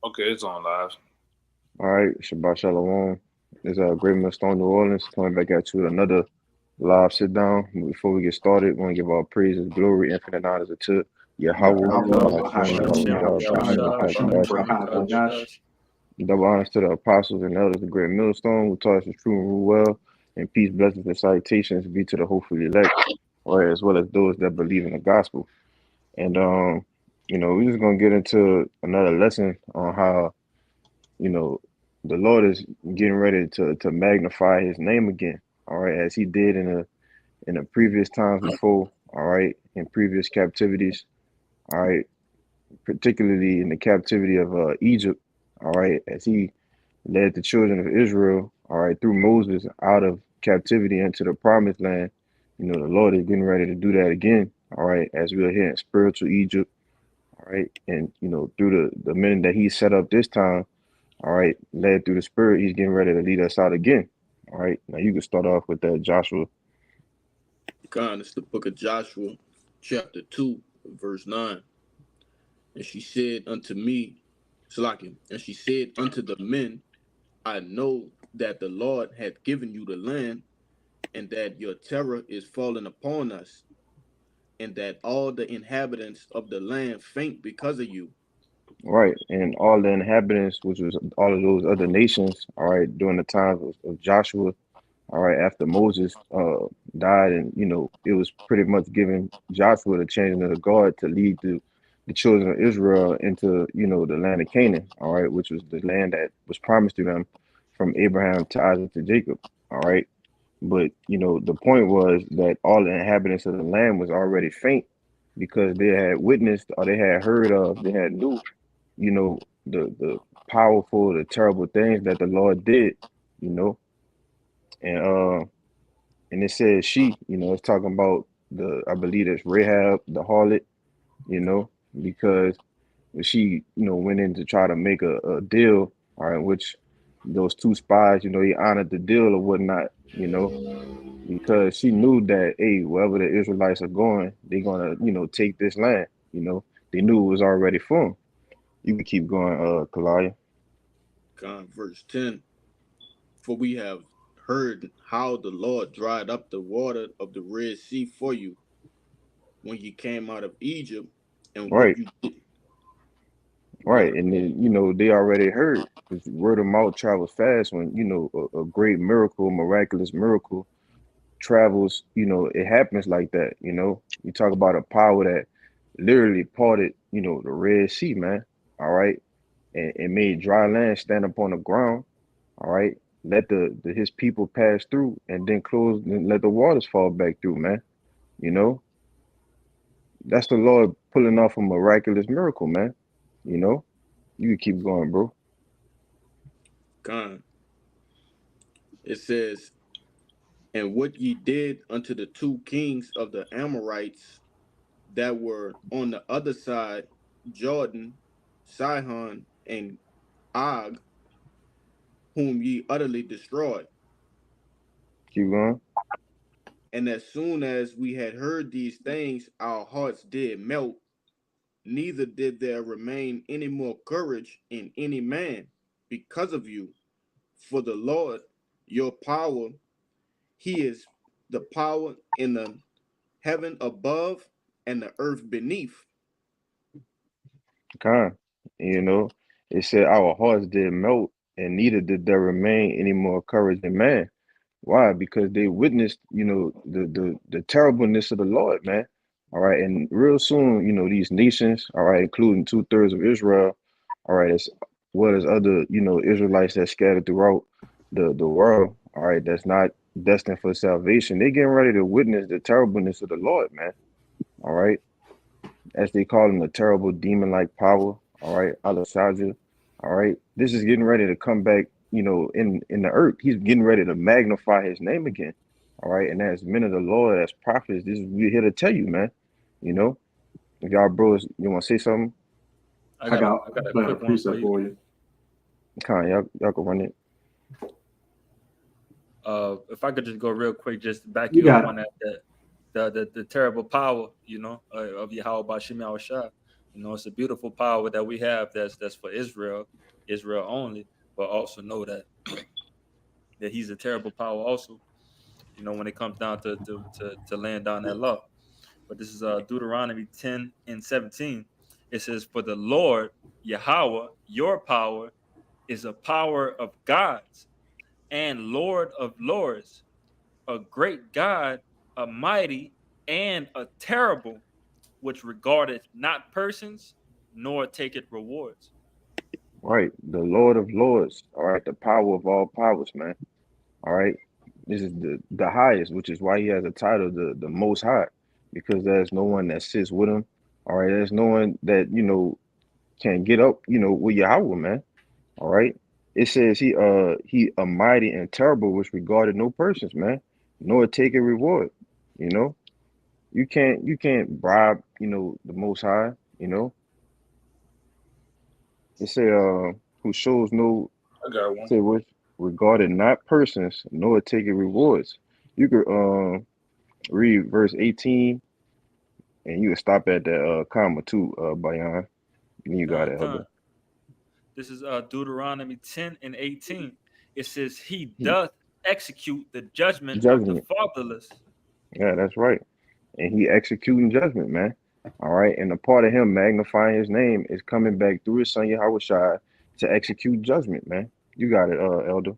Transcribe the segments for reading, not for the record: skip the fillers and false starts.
Okay, it's on live. All right, Shabbat Shalom. It's a great Millstone, New Orleans, coming back at you with another live sit down. Before we get started, we want to give all praises, glory, infinite honors to Yahweh, Yahweh, Hashem, Hashem, Yahweh Yahweh, Yahushua, Yahweh, Bashem, Barakathanash. Double honors to the apostles and elders of the great millstone who taught us the true and rule well, and peace, blessings, and salutations be to the hopefully elect, or as well as those that believe in the gospel. And we're just gonna get into another lesson on how you know the Lord is getting ready to magnify His name again. All right, as He did in the previous times before. All right, in previous captivities. All right, particularly in the captivity of Egypt. All right, as He led the children of Israel, all right, through Moses out of captivity into the promised land. The Lord is getting ready to do that again, all right, as we are here in spiritual Egypt, all right, and through the men that He set up this time, all right, led through the Spirit, He's getting ready to lead us out again, all right. Now you can start off with that, Joshua. God, it's the book of Joshua, chapter 2, verse 9. And she said unto me, Salakim, and she said unto the men, I know that the Lord hath given you the land, and that your terror is fallen upon us, and that all the inhabitants of the land faint because of you. Right, and all the inhabitants, which was all of those other nations, all right, during the times of Joshua. All right, after Moses died, and it was pretty much giving Joshua the changing of the guard to lead the children of Israel into the land of Canaan. All right, which was the land that was promised to them from Abraham to Isaac to Jacob. All right, but the point was that all the inhabitants of the land was already faint because they had witnessed or they had heard of, they had knew, the powerful, the terrible things that the Lord did. You know, and and it says she, it's talking about I believe it's Rahab, the harlot, you know, because when she, went in to try to make a deal, all right, which those two spies, he honored the deal or whatnot, because she knew that, hey, wherever the Israelites are going, they're gonna, take this land, they knew it was already for them. You can keep going, Kalia. God, verse 10. For we have heard how the Lord dried up the water of the Red Sea for you when you came out of Egypt, and what Right, you did. Go right, ahead. and then they already heard because word of mouth travels fast when a great miracle, miraculous miracle travels, it happens like that, You talk about a power that literally parted, the Red Sea, man. All right. And made dry land stand up on the ground. All right. Let his people pass through and then close and let the waters fall back through, man. You know, that's the Lord pulling off a miraculous miracle, man. You know, you can keep going, bro. God. It says, and what ye did unto the two kings of the Amorites that were on the other side, Jordan, Sihon, and Og, whom ye utterly destroyed. Keep going. And as soon as we had heard these things, our hearts did melt, neither did there remain any more courage in any man because of you. For the Lord, your power, He is the power in the heaven above and the earth beneath. Con. You know, it said our hearts did melt, and neither did there remain any more courage in man. Why? Because they witnessed, the terribleness of the Lord, man. All right, and real soon, these nations, all right, including 2/3 of Israel, all right, as well as other, Israelites that scattered throughout the world, all right, that's not destined for salvation. They getting ready to witness the terribleness of the Lord, man. All right, as they call him, the terrible demon-like power. All right, Alasaja. All right, this is getting ready to come back. In the earth, he's getting ready to magnify his name again. All right, and as men of the Lord, as prophets, this is we're here to tell you, man. You know, if y'all bros, you want to say something? I got I got a a quick one for precept you. for you. Kind, y'all can run it. If I could just go real quick, just to back You you up got on it. that, the terrible power, of Yahweh Bashim Shah. You know, it's a beautiful power that we have that's for Israel, Israel only, but also know that he's a terrible power also, you know, when it comes down to laying down that law. But this is Deuteronomy 10 and 17. It says, "For the Lord, Yahweh, your power, is a power of gods and Lord of lords, a great God, a mighty and a terrible, which regardeth not persons, nor taketh rewards." Right, the Lord of Lords. All right, the power of all powers, man. All right, this is the highest, which is why he has a title, the Most High, because there's no one that sits with him. All right, there's no one that can get up, with Yahweh, man. All right, it says he a mighty and terrible, which regarded no persons, man, nor take a reward. You know, you can't bribe, the Most High. It say who shows no I got one. say which regarded not persons, nor taking rewards. You could read verse 18 and you can stop at the comma too, Bayan. And you got it, Con. Elder. This is Deuteronomy 10 and 18. It says, "He He doth execute the judgment of the judgment. fatherless." Yeah, that's right. And he executing judgment, man. All right. And a part of him magnifying his name is coming back through his son Yahweh Shai to execute judgment, man. You got it, Elder.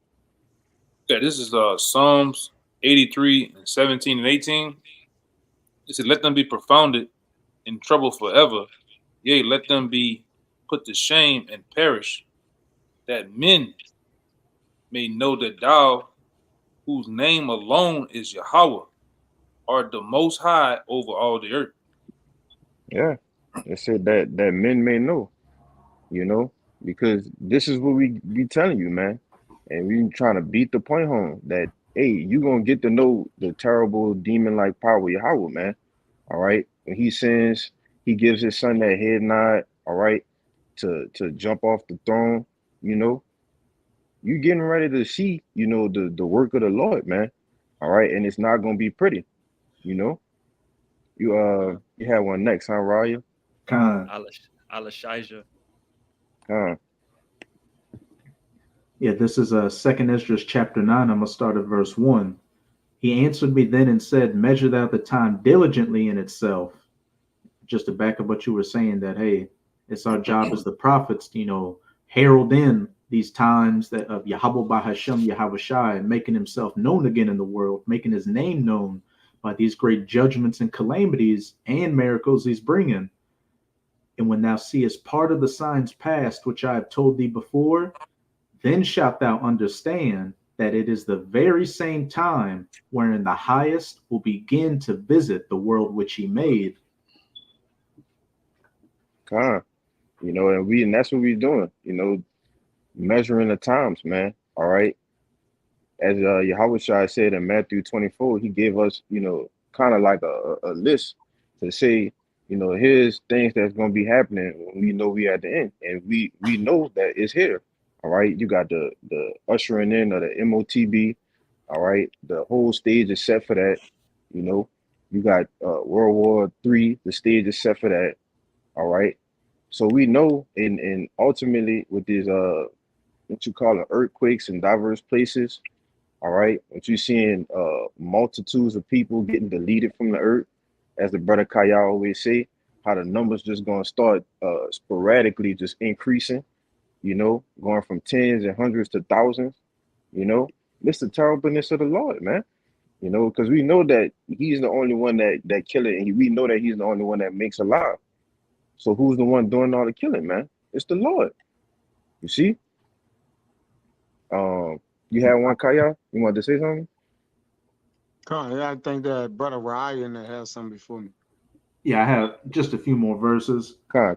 Yeah, this is Psalms 83 and 17 and 18. It said, "Let them be profounded in trouble forever. Yea, let them be put to shame and perish, that men may know that thou, whose name alone is Yahweh, art the most high over all the earth." Yeah. It said that men may know. you know, because this is what we be telling you, man. And we trying to beat the point home that, hey, you gonna get to know the terrible demon like power of Yahweh, man. All right. When he sins, he gives his son that head nod, all right, to jump off the throne, you know. You getting ready to see, the work of the Lord, man. All right, and it's not gonna be pretty, you know. You have one next, huh, Raya? Khan. Alashijah. Uh, Yeah, this is Second Ezra chapter 9. I'm gonna start at verse 1. He answered me then and said, "Measure thou the time diligently in itself." Just to back up what you were saying, that hey, it's our job as the prophets, herald in these times that of Yahweh Bahashem Yahweh Shai, and making himself known again in the world, making his name known by these great judgments and calamities and miracles he's bringing. And when thou seest part of the signs past, which I have told thee before, then shalt thou understand that it is the very same time wherein the highest will begin to visit the world which he made. Con, and that's what we're doing, measuring the times, man. All right. As Yahweh Shai said in Matthew 24, he gave us, kind of like a list to say, here's things that's gonna be happening when we know we at the end. And we know that it's here. All right. You got the ushering in of the MOTB. All right. The whole stage is set for that. You know, you got World War III, the stage is set for that. All right. So we know and ultimately with these what you call it, earthquakes in diverse places. All right. What you seeing multitudes of people getting deleted from the earth, as the brother Kaya always say, how the numbers just gonna start sporadically just increasing, going from tens and hundreds to thousands, you know. It's the terribleness of the Lord, man. Because we know that he's the only one that kill it, and we know that he's the only one that makes alive. So who's the one doing all the killing, man? It's the Lord. You see? You had one, Kaya? You wanted to say something? Yeah, I think that brother Ryan that has something before me. Yeah, I have just a few more verses. Kaya.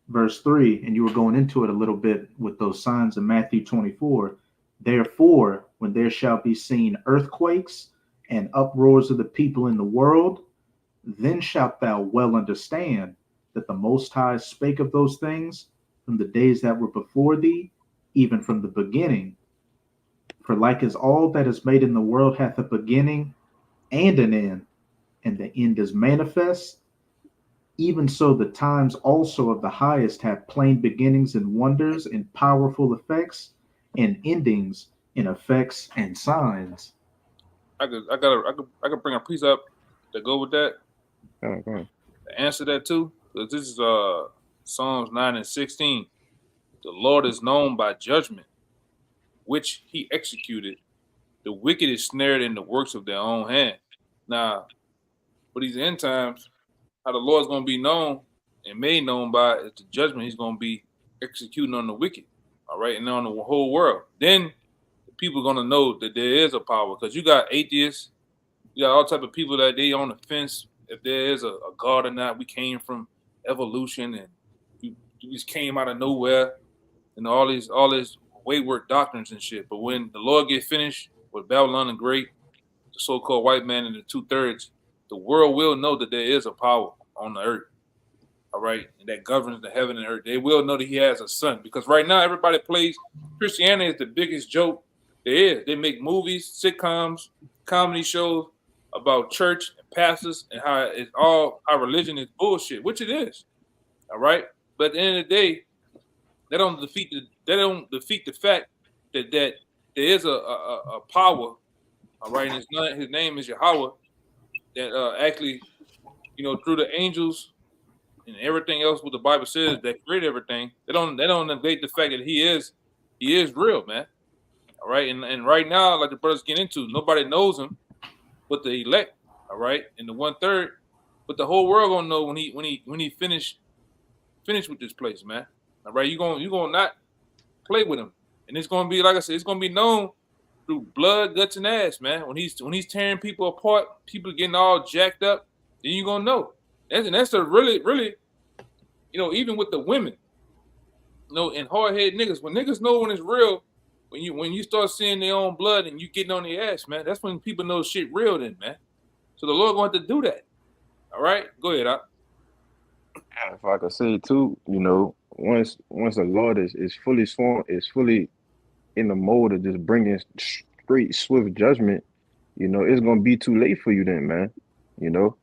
Verse 3, and you were going into it a little bit with those signs in Matthew 24. Therefore, when there shall be seen earthquakes and uproars of the people in the world, then shalt thou well understand that the Most High spake of those things from the days that were before thee, even from the beginning. For like as all that is made in the world hath a beginning and an end, and the end is manifest, Even so, the times also of the highest have plain beginnings and wonders and powerful effects and endings in effects and signs. I could bring a piece up to go with that Come on. to answer that too. 'Cause this is Psalms 9:16. The Lord is known by judgment, which He executed. The wicked is snared in the works of their own hand. Now, for these end times, how the Lord's going to be known and made known by is the judgment He's going to be executing on the wicked. All right, and on the whole world. Then the people are going to know that there is a power, because you got atheists, you got all type of people that they on the fence if there is a God or not. We came from evolution, and we just came out of nowhere, and all these wayward doctrines and shit. But when the Lord get finished with Babylon the Great, the so-called white man and the 2/3, the world will know that there is a power on the earth. All right, and that governs the heaven and earth. They will know that He has a son, because right now everybody plays Christianity is the biggest joke there is. They make movies, sitcoms, comedy shows about church and pastors and how religion is bullshit, which it is. All right, but at the end of the day, they don't defeat the fact that there is a power. All right, and his name is Yahweh, that actually, through the angels and everything else what the Bible says that create everything. They don't negate the fact that he is real, man. All right, and right now, like the brothers get into, nobody knows him but the elect. All right, and the 1/3, but the whole world gonna know when he finish with this place, man. All right, you gonna not play with him, and it's gonna be, like I said, it's gonna be known through blood, guts, and ass, man. When he's tearing people apart, people getting all jacked up, then you gonna know. That's a really, really, even with the women, and hard headed niggas. When niggas know when it's real, when you start seeing their own blood and you getting on their ass, man, that's when people know shit real then, man. So the Lord going to do that. All right? Go ahead, Doc. And if I could say too, once the Lord is fully sworn, is fully in the mode of just bringing straight swift judgment, it's gonna be too late for you then, man. You know,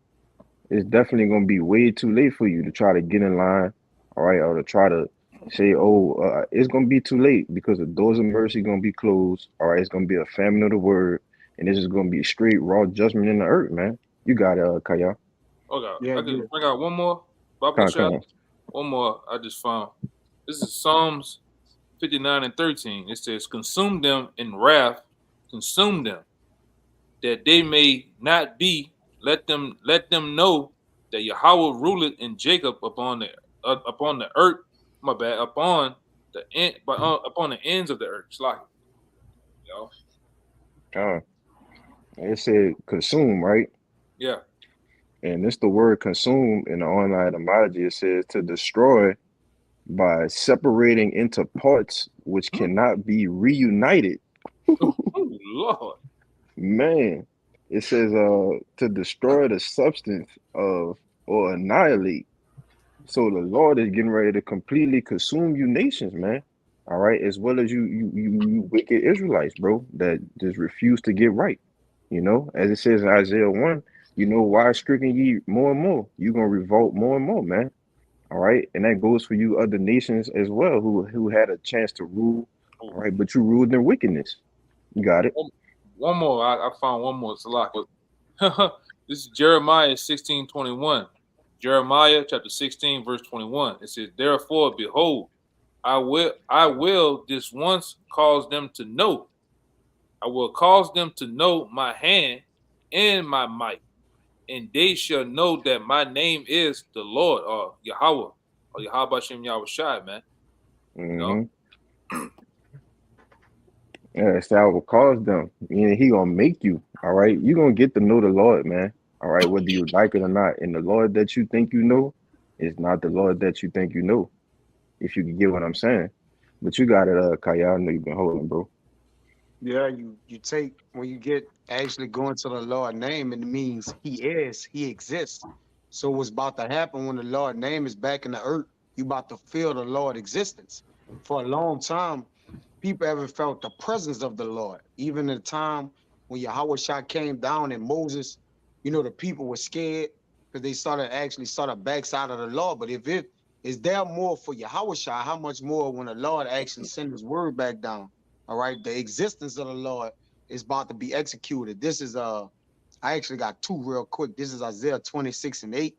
it's definitely gonna be way too late for you to try to get in line, all right, or to try to say, oh, it's gonna be too late because the doors of mercy gonna be closed. All right, it's gonna be a famine of the word, and this is gonna be straight raw judgment in the earth, man. You got it, Kaya. Okay. Yeah, I yeah. can bring out one more. Bible Come chapter. on. One more I just found. This is Psalms 59:13. It says, consume them in wrath, consume them, that they may not be. Let them know that Yahweh ruleth in Jacob upon the earth. My bad. Upon the ends of the earth. It's like, you know. Uh, it said consume, right? Yeah. And it's the word consume in the online etymology. It says to destroy by separating into parts which cannot be reunited. Oh, Lord. Man, it says to destroy the substance of or annihilate. So the Lord is getting ready to completely consume you nations, man. All right, as well as you wicked Israelites, bro, that just refuse to get right. As it says in Isaiah 1, why stricken ye more and more? You're gonna revolt more and more, man. All right, and that goes for you other nations as well who had a chance to rule. All right, but you ruled in wickedness. You got it. One more. I found one more. Salak. This is Jeremiah 16:21. Jeremiah chapter 16, verse 21. It says, therefore, behold, I will this once cause them to know. I will cause them to know my hand and my might, and they shall know that my name is the Lord, or Yahweh, or Yahweh Shem Yahweh Shai, man. You know? Mm-hmm. Yeah, so I will cause them. He gonna make you. All right, you gonna get to know the Lord, man. All right, whether you like it or not. And the Lord that you think you know is not the Lord that you think you know. If you can get what I'm saying. But you got it, Kaya. I know you've been holding, bro. Yeah, you take when you get actually going to the Lord name, it means he exists. So what's about to happen when the Lord name is back in the earth, you about to feel the Lord existence. For a long time, people haven't felt the presence of the Lord. Even in the time when Yahweh Shah came down and Moses, the people were scared. because they started backside of the law. But if it is there more for Yahweh Shai, how much more when the Lord actually send his word back down? All right, the existence of the Lord is about to be executed. This is I actually got two real quick. This is Isaiah 26:8.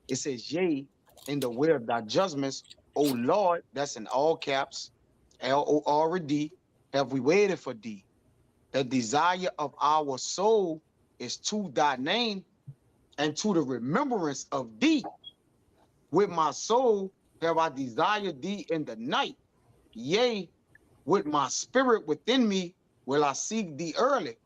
It says, yea, in the way of thy judgments, O Lord, that's in all caps, Lord, have we waited for thee. The desire of our soul is to thy name and to the remembrance of thee. With my soul have I desired thee in the night. Yea, with my spirit within me will I seek thee early.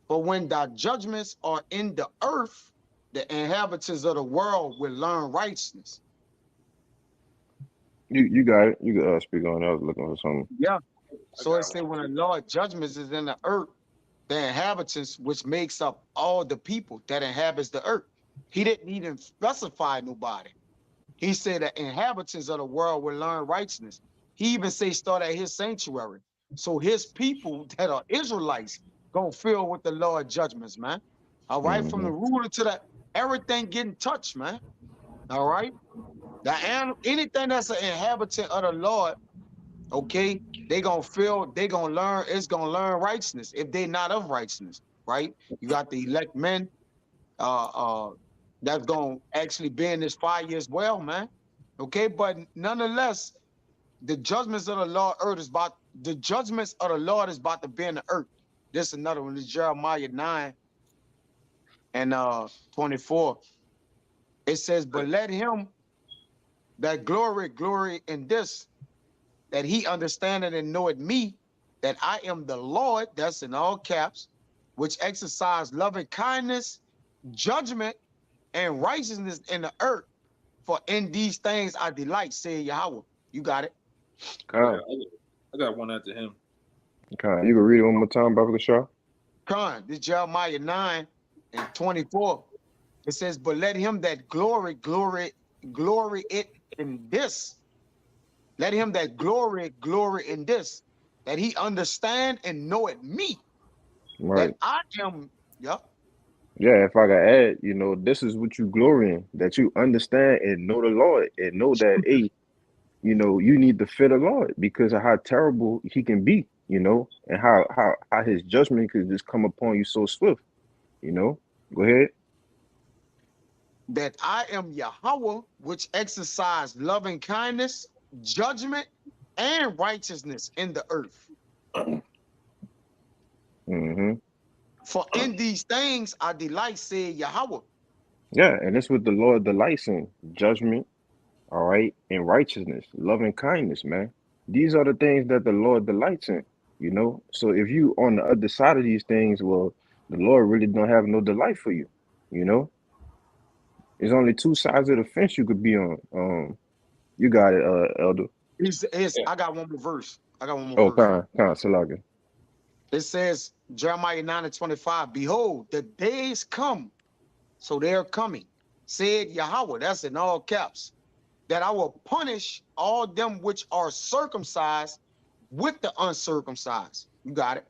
For when thy judgments are in the earth, the inhabitants of the world will learn righteousness. You got it. You can speak on. It. I was looking for something. Yeah. I So it got said one. when the Lord judgments is in the earth, the inhabitants, which makes up all the people that inhabits the earth. He didn't even specify nobody. He said the inhabitants of the world will learn righteousness. He even say start at his sanctuary. So his people that are Israelites gonna feel with the Lord judgments, man. All right, from Mm-hmm. the ruler to the everything getting touched, man. All right, anything that's an inhabitant of the Lord, okay, they gonna learn. It's gonna learn righteousness if they not of righteousness, right? You got the elect men, uh, uh, that's gonna actually be in this fire as well, man. Okay, but nonetheless, the judgments of the Lord is about to be in the earth. This is another one. This is Jeremiah 9 and 24. It says, but let him that glory in this, that he understandeth and knoweth me, that I am the Lord, that's in all caps, which exercise loving kindness, judgment, and righteousness in the earth. For in these things I delight, say Yahweh. You got it. Con, I got one after him. con. You can read it one more time, Brother Shaw. Con, this Jeremiah 9 and 24. It says, but let him that glory it in this. Let him that glory in this, that he understand and know it me, that Right. I am, yeah, Yeah. If I could add, this is what you glory in, that you understand and know the Lord and know that, hey, you need to fear the Lord because of how terrible He can be. And how His judgment could just come upon you so swift. Go ahead. that I am Yahweh, which exercise loving kindness, judgment, and righteousness in the earth. Mm-hmm. For in these things I delight, said Yahweh. Yeah, and that's what the Lord delights in: judgment, all right, and righteousness, loving kindness, man. These are the things that the Lord delights in. So if you on the other side of these things, well, the Lord really don't have no delight for you. You know, there's only two sides of the fence you could be on. You got it, Elder. Yeah. I got one more verse. I got one more Oh, verse. Salaga. It says, Jeremiah 9 and 25, behold, the days come, so they're coming, said Yahweh, that's in all caps, that I will punish all them which are circumcised with the uncircumcised. You got it.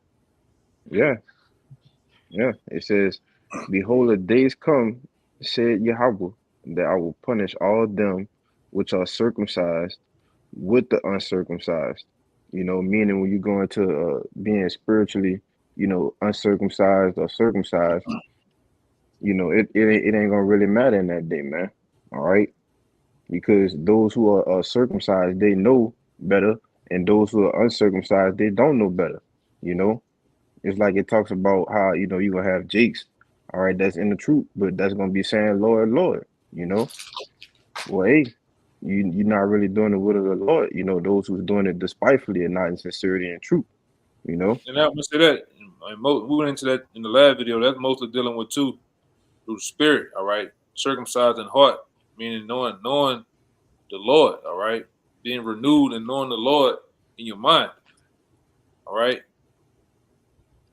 Yeah, yeah. It says, "Behold, the days come," said Yahweh, "that I will punish all them which are circumcised with the uncircumcised." Meaning when you go into being spiritually, uncircumcised or circumcised, it ain't gonna really matter in that day, man. All right, because those who are circumcised, they know better, and those who are uncircumcised, they don't know better. You know, it's like it talks about how you gonna have Jakes, all right, that's in the truth, but that's gonna be saying, "Lord, Lord." You know, well, hey, you're not really doing the will of the Lord. Those who's doing it despitefully and not in sincerity and truth. You know, And I'm gonna say that. We went into that in the last video. That's mostly dealing with through the spirit. All right, circumcised in heart, meaning knowing the Lord. All right, being renewed and knowing the Lord in your mind. All right,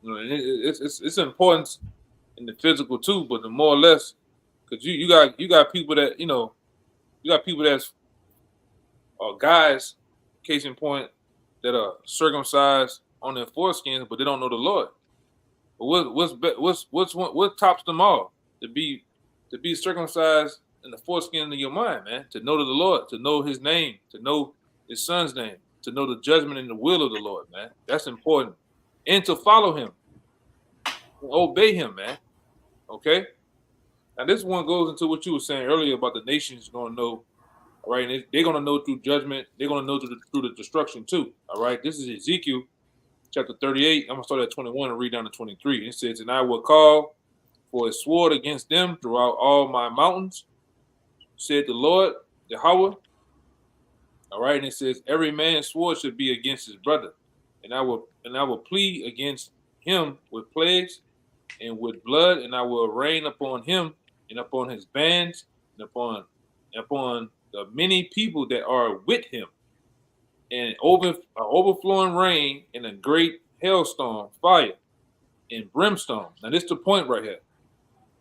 and it's important in the physical too, but the more or less, because you got people that you got people that's guys, case in point, that are circumcised on their foreskins, but they don't know the Lord. But what tops them all? To be to be circumcised in the foreskin of your mind, man, to know the Lord, to know his name, to know his son's name, to know the judgment and the will of the Lord, man. That's important. And to follow him, and obey him, man. Okay? Now this one goes into what you were saying earlier about the nations going to know, all right? And they're going to know through judgment. They're going to know through the destruction too, all right? This is Ezekiel chapter 38. I'm going to start at 21 and read down to 23. It says, and I will call for a sword against them throughout all my mountains, said the Lord, Yahweh. All right, and it says, every man's sword should be against his brother, and I will plead against him with plagues and with blood, and I will rain upon him and upon his bands and upon the many people that are with him, and overflowing rain and a great hailstorm, fire and brimstone. Now this is the point right here.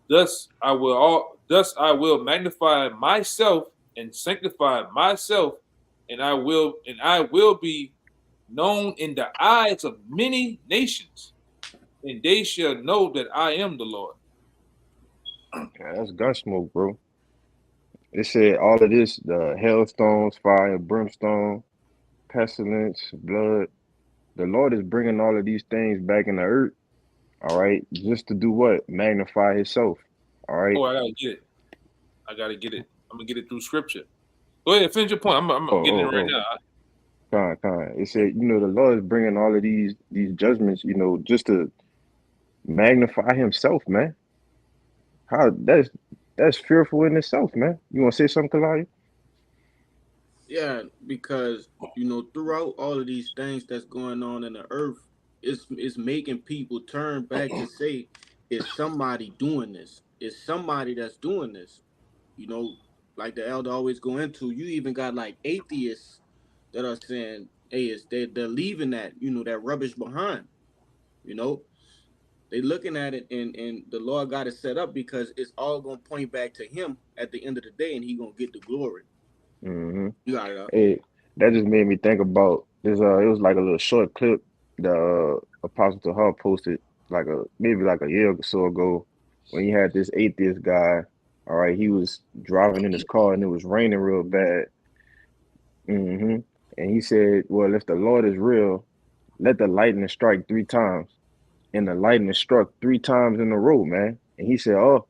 Thus I will magnify myself and sanctify myself, and I will be known in the eyes of many nations, and they shall know that I am the Lord. Yeah, that's gunsmoke, bro. It said all of this, the hailstones, fire, brimstone, pestilence, blood. The Lord is bringing all of these things back in the earth, all right, just to do what? Magnify himself, all right? Oh, I gotta get it. I gotta get it. I'm gonna get it through scripture. Go ahead, finish your point. I'm getting it right now. Con. It said, the Lord is bringing all of these judgments, just to magnify himself, man. How that's fearful in itself, man. You want to say something, Kalaya? Yeah, because throughout all of these things that's going on in the earth, it's making people turn back to say, is somebody doing this? Is somebody that's doing this? You know, like the elder always go into, you even got like atheists that are saying, hey, they're leaving that, that rubbish behind. You know, they looking at it, and the Lord got it set up because it's all gonna point back to him at the end of the day, and he gonna get the glory. Mm-hmm. You got it up. Hey, that just made me think about this. It was like a little short clip the Apostle Tahar posted maybe like a year or so ago when he had this atheist guy. All right, he was driving in his car and it was raining real bad. hmm And he said, "Well, if the Lord is real, let the lightning strike 3 times." And the lightning struck 3 times in a row, man. And he said, I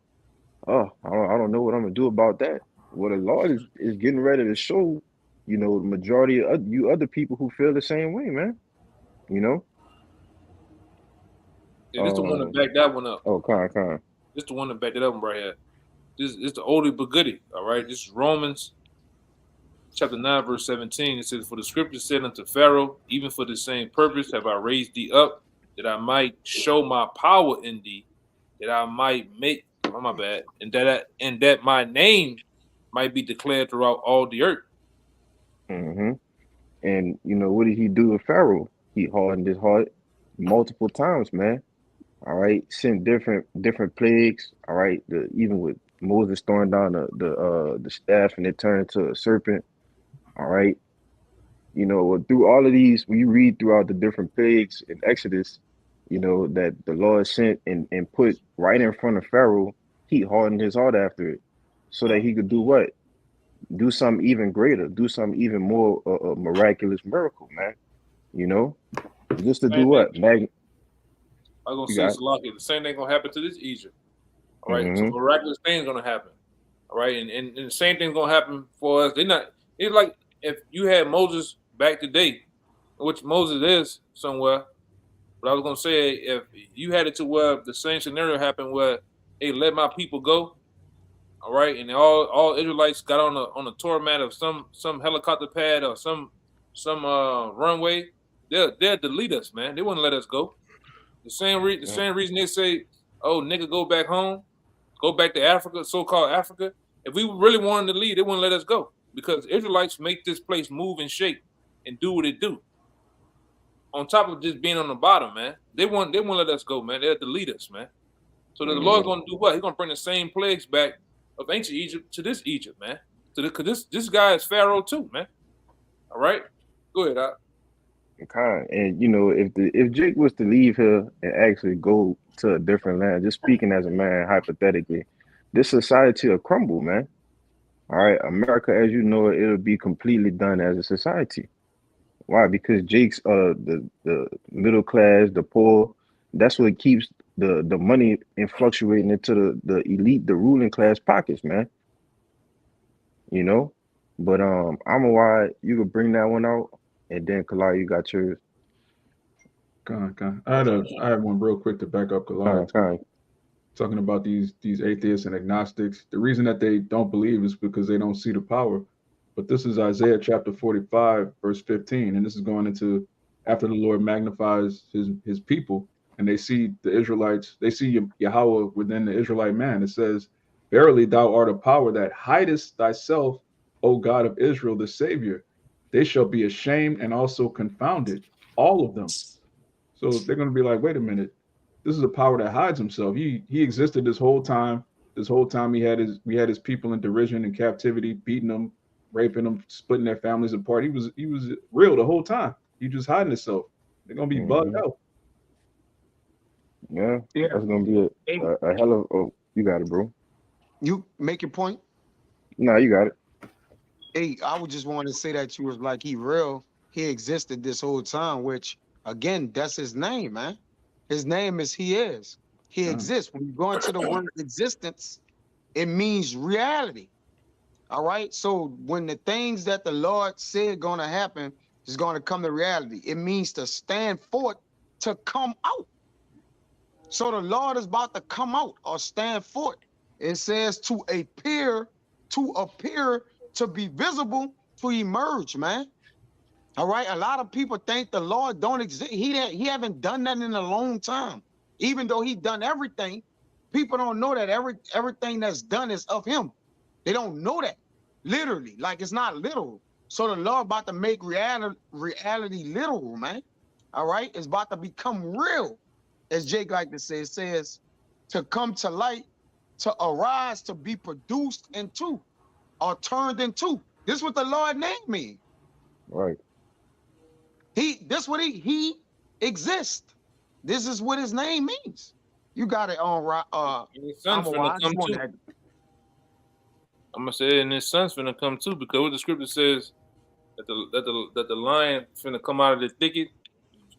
don't know what I'm gonna do about that. Well, the Lord is getting ready to show, the majority of you other people who feel the same way, man. You know. Yeah, this the one to back that one up. Oh, con. This the one to back that up right here. This is the oldie but goodie. All right. This is Romans chapter 9, verse 17. It says, for the scripture said unto Pharaoh, even for the same purpose have I raised thee up, that I might show my power in thee, that I might make my bad, and that my name might be declared throughout all the earth. hmm And what did he do with Pharaoh? He hardened his heart multiple times, man. All right, sent different plagues. All right, even with Moses throwing down the staff and it turned into a serpent. All right, through all of these, when you read throughout the different plagues in Exodus, that the Lord sent and put right in front of Pharaoh, he hardened his heart after it, so that he could do what? Do something even greater, do something even more miraculous miracle, man. You know, just to do Same thing. what? I was You gonna got say, Salaki, the same thing gonna happen to this Egypt. All right, some hmm miraculous things gonna happen. All right, and the same thing's gonna happen for us. It's like if you had Moses back today, which Moses is somewhere. But I was gonna say, if you had it to where the same scenario happened where, hey, let my people go, all right, and all Israelites got on a tour mat of some helicopter pad or some runway, they'll delete us, man. They wouldn't let us go. The same reason they say, oh, nigga, go back home, go back to Africa, so-called Africa. If we really wanted to leave, they wouldn't let us go because Israelites make this place move and shake and do what it do. On top of just being on the bottom, man, they won't let us go, man. They'll delete us, man. So the Lord's hmm gonna do what? He's gonna bring the same plagues back of ancient Egypt to this Egypt, man. Cause this guy is Pharaoh too, man. All right, go ahead. kind. And if Jake was to leave here and actually go to a different land, just speaking as a man hypothetically, this society will crumble, man. All right, America, as you know it, it'll be completely done as a society. Why? Because Jake's the middle class, the poor, that's what keeps the money and fluctuating into the elite, the ruling class pockets, man. You know? But I'm a why you could bring that one out and then Kalai, you got yours. Con. I had one real quick to back up Kalai Kind, too. kind. Talking about these atheists and agnostics. The reason that they don't believe is because they don't see the power. But this is Isaiah chapter 45, verse 15, and this is going into after the Lord magnifies his people, and they see the Israelites, they see Yahweh within the Israelite man. It says, "Verily thou art a power that hidest thyself, O God of Israel, the Savior. They shall be ashamed and also confounded, all of them." So they're going to be like, wait a minute, this is a power that hides himself. He existed this whole time. This whole time we had his people in derision and captivity, beating them, raping them, splitting their families apart. He was real the whole time. He just hiding himself. They're gonna be bugged Hmm. out. Yeah, Yeah. that's gonna be Hey, a hell of oh, you got it, bro. you make your point. Nah, you got it. Hey, I would just want to say that you was like he real. He existed this whole time, which again, that's his name, man. His name is he is. He Con, exists. When you go into the word existence, it means reality. All right. So when the things that the Lord said gonna happen is gonna come to reality, it means to stand forth to come out. So the Lord is about to come out or stand forth. It says to appear, to be visible, to emerge, man. All right. A lot of people think the Lord don't exist. He haven't done that in a long time. Even though he done everything, people don't know that everything that's done is of him. They don't know that. Literally, like it's not literal. So the Lord about to make reality literal, man. All right. It's about to become real. As Jake like to say, it says to come to light, to arise, to be produced into or turned into. This is what the Lord named me. Right. This what he exists. This is what his name means. You got it on right. And his I'm son's a finna I just come want too. to I'm gonna say, and his son's finna come too, because what the scripture says that the lion finna come out of the thicket,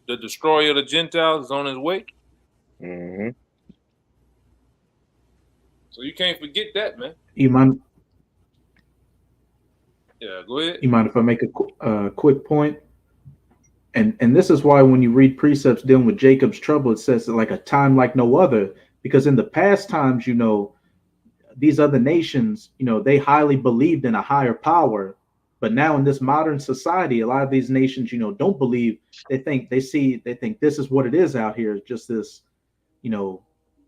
the destroyer of the Gentiles is on his way. Hmm. So you can't forget that, man. You mind? Yeah, go ahead. You mind if I make a quick point? And this is why when you read precepts dealing with Jacob's trouble, it says like a time like no other. Because in the past times, these other nations, they highly believed in a higher power. But now in this modern society, a lot of these nations, don't believe. They think this is what it is out here, just this, you know,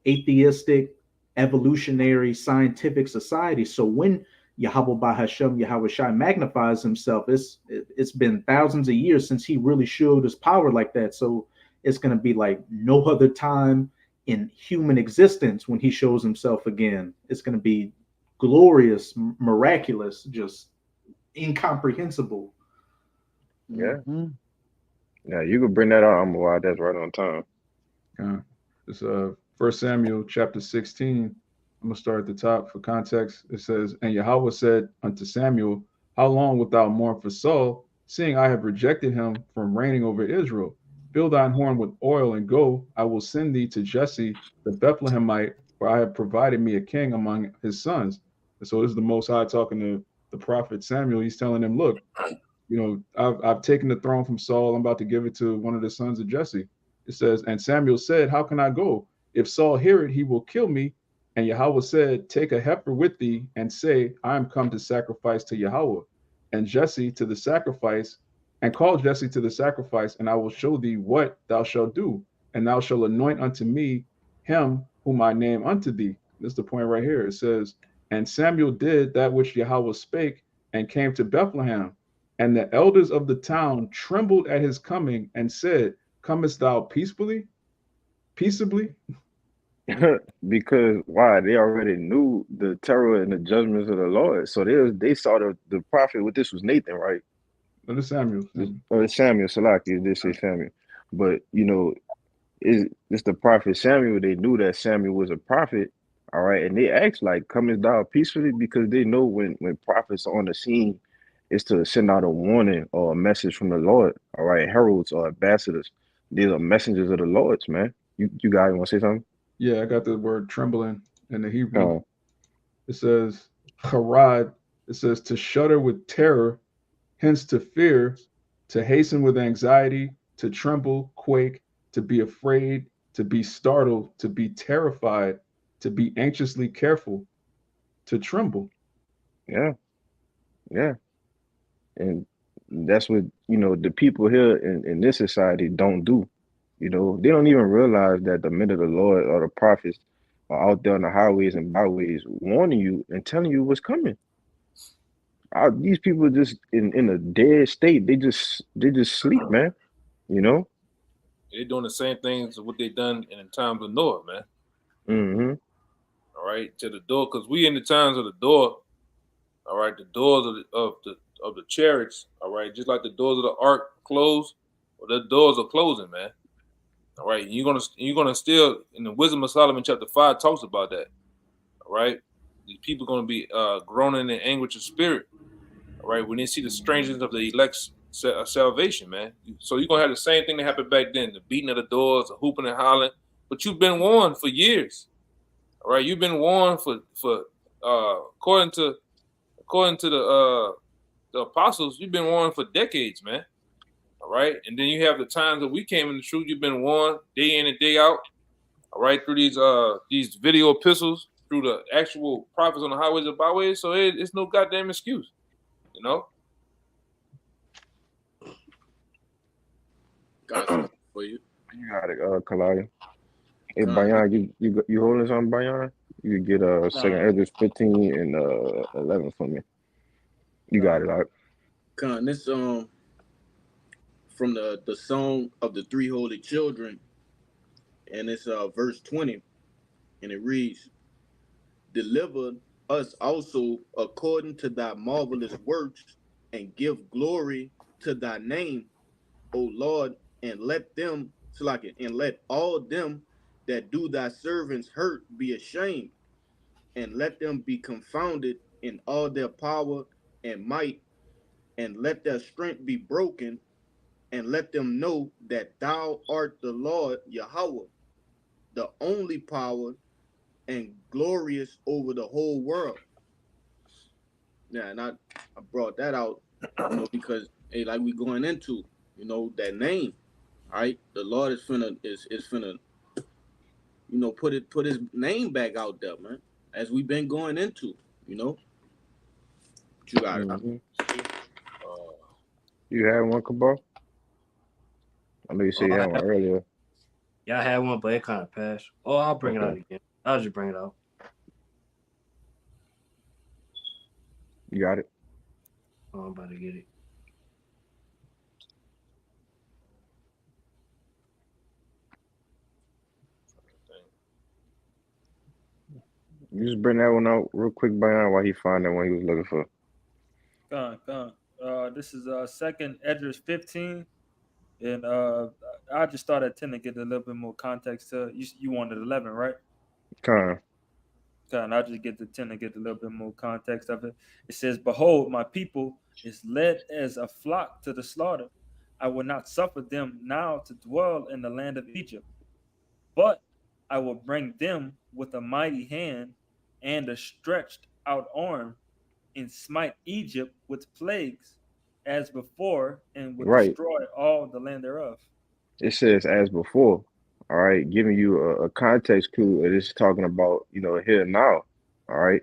atheistic, evolutionary, scientific society. So when Yahweh Bahashem, Yahweh Shai magnifies himself, it's been thousands of years since he really showed his power like that. So it's gonna be like no other time in human existence when he shows himself again. It's gonna be glorious, miraculous, just incomprehensible. Yeah. Mhm. Yeah, you could bring that out. I'm why that's right on time. con. It's 1 Samuel chapter 16. I'm gonna start at the top for context. It says, "And Yahweh said unto Samuel, How long wilt thou mourn for Saul, seeing I have rejected him from reigning over Israel? Fill thine horn with oil and go. I will send thee to Jesse the Bethlehemite, for I have provided me a king among his sons." And so this is the Most High talking to the prophet Samuel. He's telling him, "Look, I've taken the throne from Saul. I'm about to give it to one of the sons of Jesse." It says, "And Samuel said, How can I go? If Saul hear it, he will kill me. And Yahweh said, Take a heifer with thee, and say, I am come to sacrifice to Yahweh. And Jesse to the sacrifice, and call Jesse to the sacrifice, and I will show thee what thou shalt do. And thou shalt anoint unto me him whom I name unto thee." This is the point right here. It says, "And Samuel did that which Yahweh spake, and came to Bethlehem. And the elders of the town trembled at his coming and said, Comest thou peaceably? Peaceably?" Because why? They already knew the terror and the judgments of the Lord. So they saw the prophet. What this was Nathan, right? No, this Samuel. This, it's Samuel Salaki. This is Samuel. But it's the prophet Samuel. They knew that Samuel was a prophet. All right, and they ask like, "Comest thou peacefully?" Because they know when prophets are on the scene, is to send out a warning or a message from the Lord. All right, heralds or ambassadors. These are messengers of the Lord's, man. You guys want to say something? Yeah, I got the word trembling in the Hebrew. Uh, It says charad. It says to shudder with terror, hence to fear, to hasten with anxiety, to tremble, quake, to be afraid, to be startled, to be terrified, to be anxiously careful, to tremble. yeah, yeah, and that's what the people here in this society don't do. They don't even realize that the men of the Lord or the prophets are out there on the highways and byways warning you and telling you what's coming. These people just in a dead state. They just sleep, man. You know. They're doing the same things what they done in the times of Noah, man. Hmm. All right, to the door, because we in the times of the door. All right, the doors of the chariots. All right, just like the doors of the ark close, well, the doors are closing, man. All right, and you're gonna still in the Wisdom of Solomon chapter 5 talks about that. All right, these people gonna be groaning in anguish of spirit. All right, when they see the strangeness of the elect's salvation, man. So you're gonna have the same thing that happened back then: the beating of the doors, the hooping and hollering. But you've been warned for years. All right, you've been warned for according to the apostles, you've been warned for decades, man. All right, and then you have the times that we came in the truth. You've been warned day in and day out. All right, through these video epistles, through the actual prophets on the highways and byways. So it's no goddamn excuse, you know. Got something for you. You got it, Kalaya. Hey, Con, Bayan, you holding something, Bayan? You could get second Con, Edges 15 and 11 for me. You got con, it, out. Con, this from the song of the three holy children, and it's verse 20, and it reads, "Deliver us also according to thy marvelous works, and give glory to thy name, O Lord, and let them and let all them that do thy servants hurt be ashamed, and let them be confounded in all their power and might, and let their strength be broken, and let them know that thou art the Lord Yahweh, the only power and glorious over the whole world." Yeah, and I brought that out, because hey, like we going into, that name, all right? The Lord is finna, put his name back out there, man, as we've been going into, But you got it. Hmm. Uh, You had one, Kabal? I know you said Oh, you had one earlier. yeah, I had one, but it kind of passed. Oh, I'll bring it out Okay, again. I'll just bring it out. you got it. Oh, I'm about to get it. You just bring that one out real quick, Bayan, while he find that one he was looking for. con. This is second Edris 15, and I just started at 10 to get a little bit more context to you. You wanted 11, right? Con. And I'll just get to 10 to get a little bit more context of it. It says, "Behold, my people is led as a flock to the slaughter. I will not suffer them now to dwell in the land of Egypt, but I will bring them with a mighty hand and a stretched out arm, and smite Egypt with plagues as before, and will Right. destroy all the land thereof." It says as before. All right, giving you a context clue. It is talking about here and now. All right,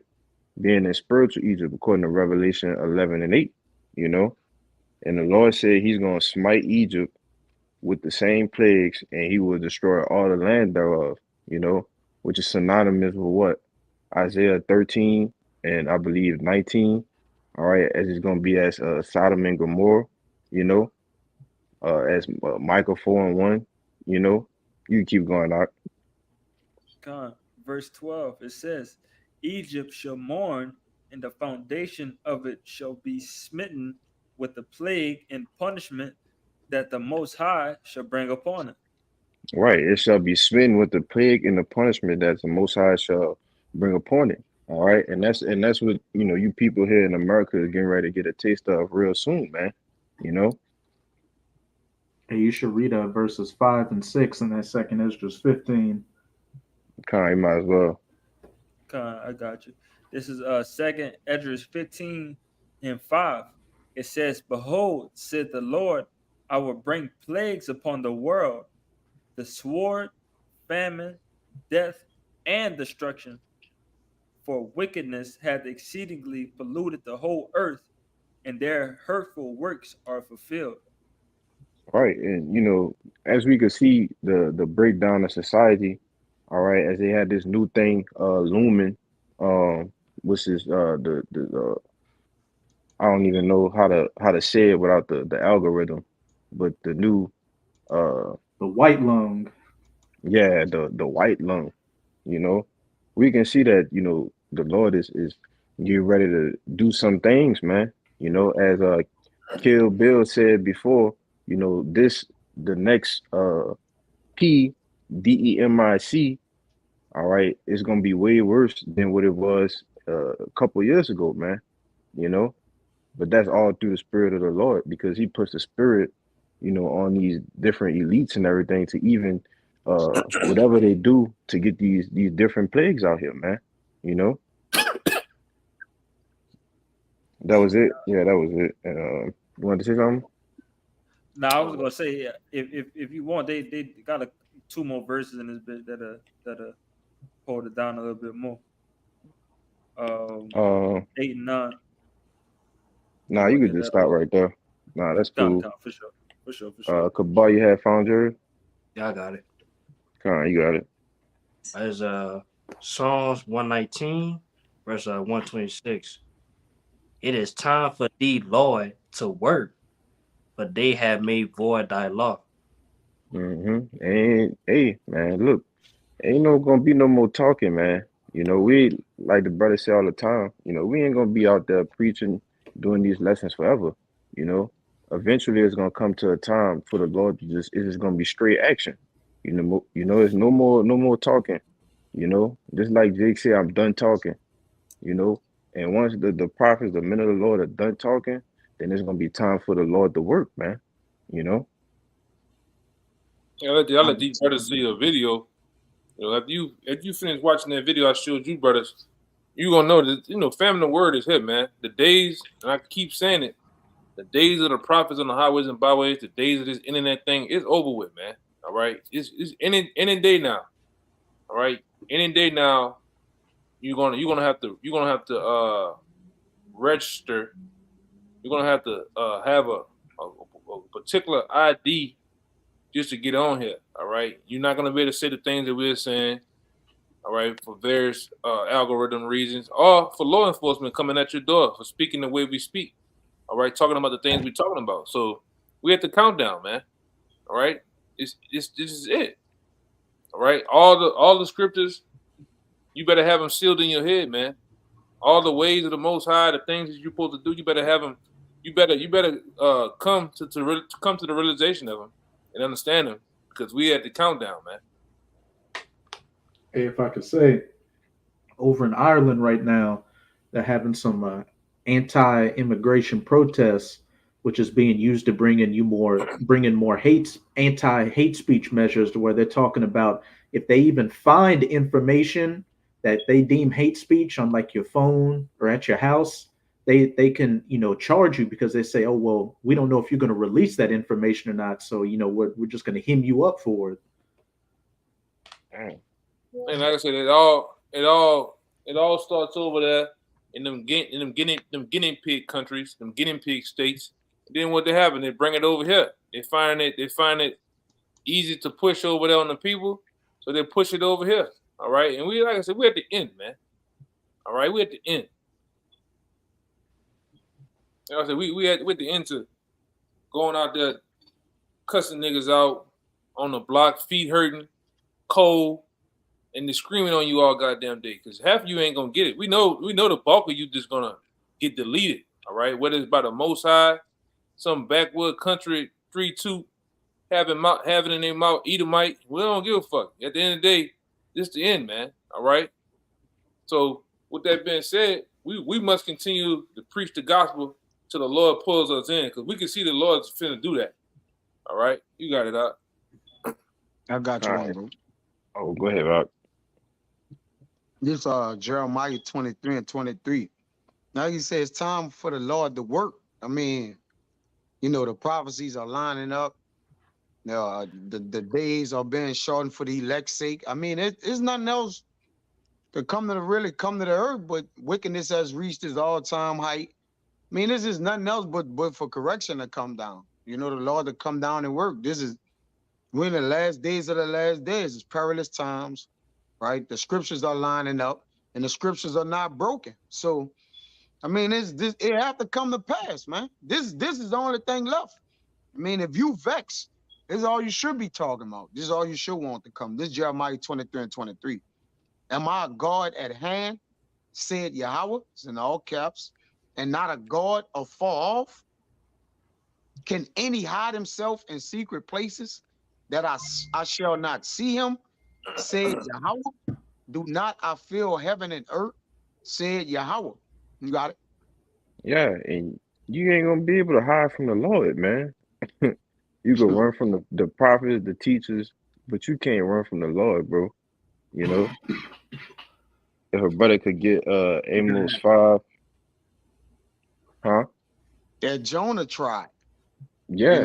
being in spiritual Egypt according to Revelation 11 and 8. You know, and the Lord said He's gonna smite Egypt with the same plagues, and He will destroy all the land thereof. Which is synonymous with what Isaiah 13 and I believe 19. All right, as it's gonna be as Sodom and Gomorrah. You know, as Michael 4:1. You know, you can keep going out. God, verse 12, it says, "Egypt shall mourn, and the foundation of it shall be smitten with the plague and punishment that the Most High shall bring upon it." Right, it shall be smitten with the plague and the punishment that the Most High shall bring upon it. All right, and that's what you people here in America is getting ready to get a taste of real soon, man. You know, Hey, you should read verses 5 and 6 in that second Esdras 15. kind you might as well. I got you. This is second Esdras 15 and 5. It says, "Behold, said the Lord, I will bring plagues upon the world, the sword, famine, death, and destruction. For wickedness hath exceedingly polluted the whole earth, and their hurtful works are fulfilled." All right, and as we could see the breakdown of society, all right, as they had this new thing looming, which is the I don't even know how to say it without the algorithm, but the new uh The white lung. yeah, the white lung, you know, we can see that, the Lord is getting ready to do some things, man. As Kill Bill said before, this the next PDEMIC, all right, is gonna be way worse than what it was a couple years ago, man. You know, but that's all through the spirit of the Lord because He puts the spirit, on these different elites and everything to even whatever they do to get these different plagues out here, man. You know, that was it. Yeah, that was it. You wanted to say something? Now I was gonna say, if you want, they got two more verses in this bit that hold it down a little bit more. Uh, 8 and 9. You nah, you want could in just that stop order? right there. Nah, that's cool. For sure, for sure. Kabal, you had found yours? Yeah, I got it. You got it. As Psalms 119, verse 126. It is time for thee, Lord, to work, for they have made void thy law. And hey, man, look, ain't no gonna be no more talking, man. We like the brother say all the time. We ain't gonna be out there preaching, doing these lessons forever. You know, Eventually it's gonna come to a time for the Lord to it's just gonna be straight action. It's no more talking. Just like Jake said, I'm done talking. You know, and once the prophets, the men of the Lord are done talking, then it's gonna be time for the Lord to work, man. You know. Yeah, I let these brothers see a video. If you finish watching that video I showed you, brothers, you gonna know that family the word is here, man. The days, and I keep saying it, the days of the prophets on the highways and byways, the days of this internet thing is over with, man. All right, it's any day now. All right, any day now. You're gonna have to register. You're gonna have to have a particular ID just to get on here. All right, you're not gonna be able to say the things that we're saying. All right, for various algorithm reasons, or for law enforcement coming at your door for speaking the way we speak. All right, talking about the things we're talking about. So we at the countdown, man. All right, this is it. All right, all the scriptures, you better have them sealed in your head, man. All the ways of the Most High, the things that you're supposed to do, you better have them. You better come to the realization of them and understand them because we at the countdown, man. Hey, if I could say, over in Ireland right now, they're having some anti-immigration protests, which is being used to bring in more anti-hate speech measures, to where they're talking about if they even find information that they deem hate speech on like your phone or at your house, they can charge you because they say, oh well, we don't know if you're going to release that information or not, so we're just going to hem you up for it. Dang. And like I said, it all starts over there in them guinea pig countries, them guinea pig states. And then what they happen, they bring it over here. They find it easy to push over there on the people, so they push it over here. All right, and like I said, we're at the end, man. All right, we're at the end. Like I said, we're at the end to going out there cussing niggas out on the block, feet hurting, cold, and they're screaming on you all goddamn day. Because half of you ain't gonna get it. We know the bulk of you just gonna get deleted. All right, whether it's by the Most High, some backwood country 3-2 having in their mouth Edomite. We don't give a fuck. At the end of the day, this the end, man. All right. So with that being said, we must continue to preach the gospel till the Lord pulls us in, because we can see the Lord's finna do that. All right, you got it out. I got All you right. one, bro. Oh, go ahead, Rock. This Jeremiah 23 and 23. Now he says it's time for the Lord to work. I mean, the prophecies are lining up. The days are being shortened for the elect's sake. I mean, it's nothing else to really come to the earth, but wickedness has reached its all-time height. I mean, this is nothing else but for correction to come down. The Lord to come down and work. We're in the last days of the last days. It's perilous times, right? The scriptures are lining up, and the scriptures are not broken. So, I mean, it have to come to pass, man. This is the only thing left. I mean, if you vex, this is all you should be talking about. This is all you should want to come. This is Jeremiah 23 and 23. Am I a God at hand, said Yahweh, it's in all caps, and not a God afar off? Can any hide himself in secret places that I shall not see him, said Yahweh? Do not I fill heaven and earth, said Yahweh. You got it? Yeah, and you ain't gonna be able to hide from the Lord, man. You can run from the prophets, the teachers, but you can't run from the Lord, bro. You know, if a brother could get Amos 5, huh? That Jonah tried. Yeah.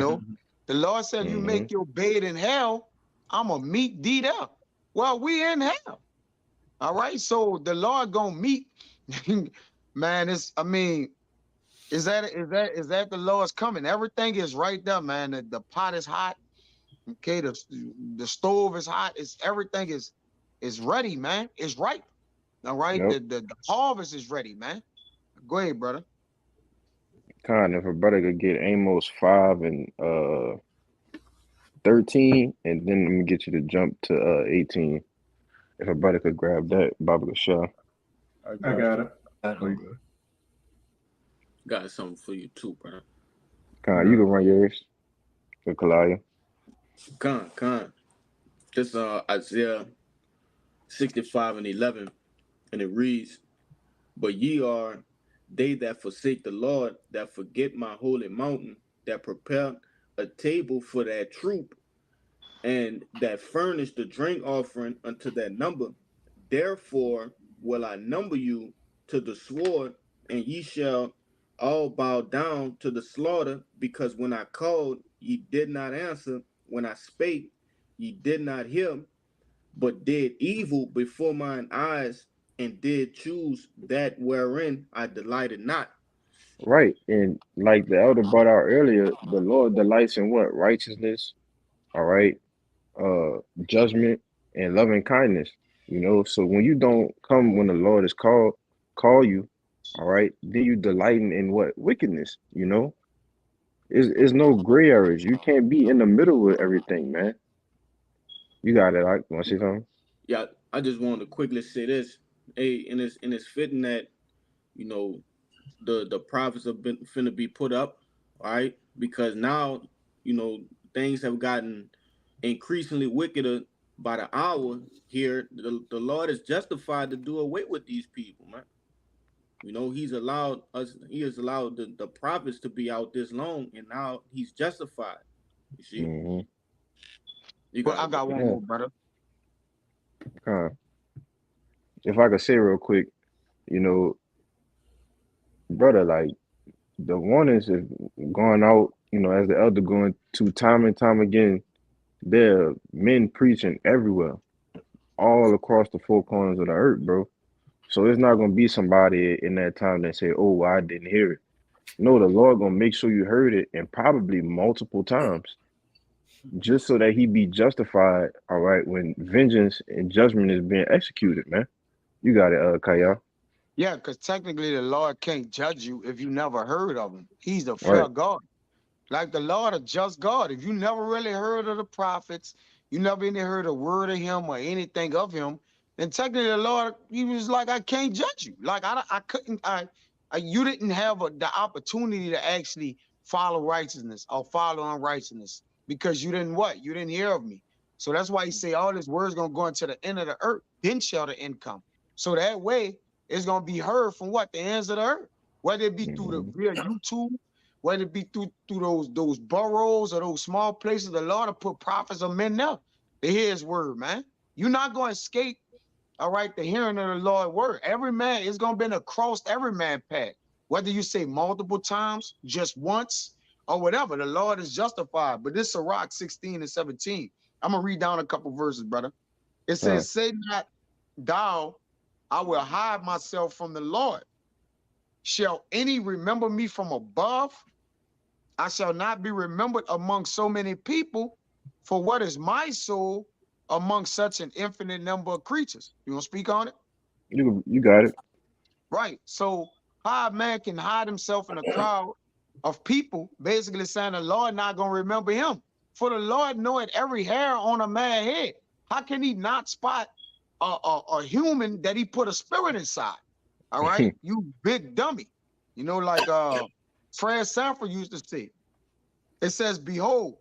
The Lord said, if you Hmm. make your bed in hell, I'm going to meet thee there. Well, we in hell. All right. So the Lord going to meet, man, is that the Lord's coming? Everything is right there, man. The pot is hot. Okay. The stove is hot. Everything is ready, man. It's ripe. All right. Yep. The harvest is ready, man. Go ahead, brother. If a brother could get Amos 5 and 13, and then let me get you to jump to 18. If a brother could grab that, Baba Shah. I got it. Uh, Oh, you good. Got something for you too, bro. You can run yours with Kalaya. Con. This Isaiah 65 and 11, and it reads, "But ye are they that forsake the Lord, that forget my holy mountain, that prepare a table for that troop, and that furnish the drink offering unto that number. Therefore will I number you to the sword, and ye shall all bow down to the slaughter, because when I called, ye did not answer, when I spake, ye did not hear, but did evil before mine eyes, and did choose that wherein I delighted not." Right. And like the elder brought out earlier, the Lord delights in what? Righteousness, all right, uh, judgment, and loving kindness. So when you don't come when the Lord is call you, all right, then you delighting in what? Wickedness, It's no gray areas. You can't be in the middle with everything, man. You got it. I want to say something? Yeah, I just wanted to quickly say this. Hey, and it's fitting that, you know, the prophets have been finna be put up, all right? Because now, things have gotten increasingly wickeder by the hour here. The Lord is justified to do away with these people, man. He has allowed the prophets to be out this long, and now he's justified. You see? Hmm. You Well, got I it, bro. got one Yeah. more, brother. If I could say real quick, you know, brother, like the warnings is going out, as the elder going to time and time again, there are men preaching everywhere, all across the four corners of the earth, bro. So it's not gonna be somebody in that time that say, "Oh, well, I didn't hear it." No, the Lord gonna make sure you heard it, and probably multiple times, just so that he be justified. All right, when vengeance and judgment is being executed, man. You got it, Kaya. Yeah, because technically the Lord can't judge you if you never heard of him. He's a fair Right. God. Like the Lord, a just God. If you never really heard of the prophets, you never even heard a word of him or anything of him, then technically the Lord, he was like, I can't judge you. Like I couldn't, you didn't have the opportunity to actually follow righteousness or follow unrighteousness because you didn't what? You didn't hear of me. So that's why he say all his words gonna go into the end of the earth. Then shall the end come. So that way, it's gonna be heard from what? The ends of the earth. Whether it be through the Mm-hmm. via YouTube, whether it be through those boroughs or those small places, the Lord will put prophets or men there to hear his word, man. You're not gonna escape, all right, the hearing of the Lord's word. Every man is gonna be across every man path. Whether you say multiple times, just once, or whatever, the Lord is justified. But this Sirach 16 and 17. I'm gonna read down a couple verses, brother. It says, say not thou, I will hide myself from the Lord. Shall any remember me from above? I shall not be remembered among so many people. For what is my soul among such an infinite number of creatures? You want to speak on it? You got it. Right. So how a man can hide himself in a crowd of people, basically saying the Lord not going to remember him. For the Lord knoweth every hair on a man's head. How can he not spot a human that he put a spirit inside? All right, you big dummy. You know, like Fred Sanford used to say. It says, behold,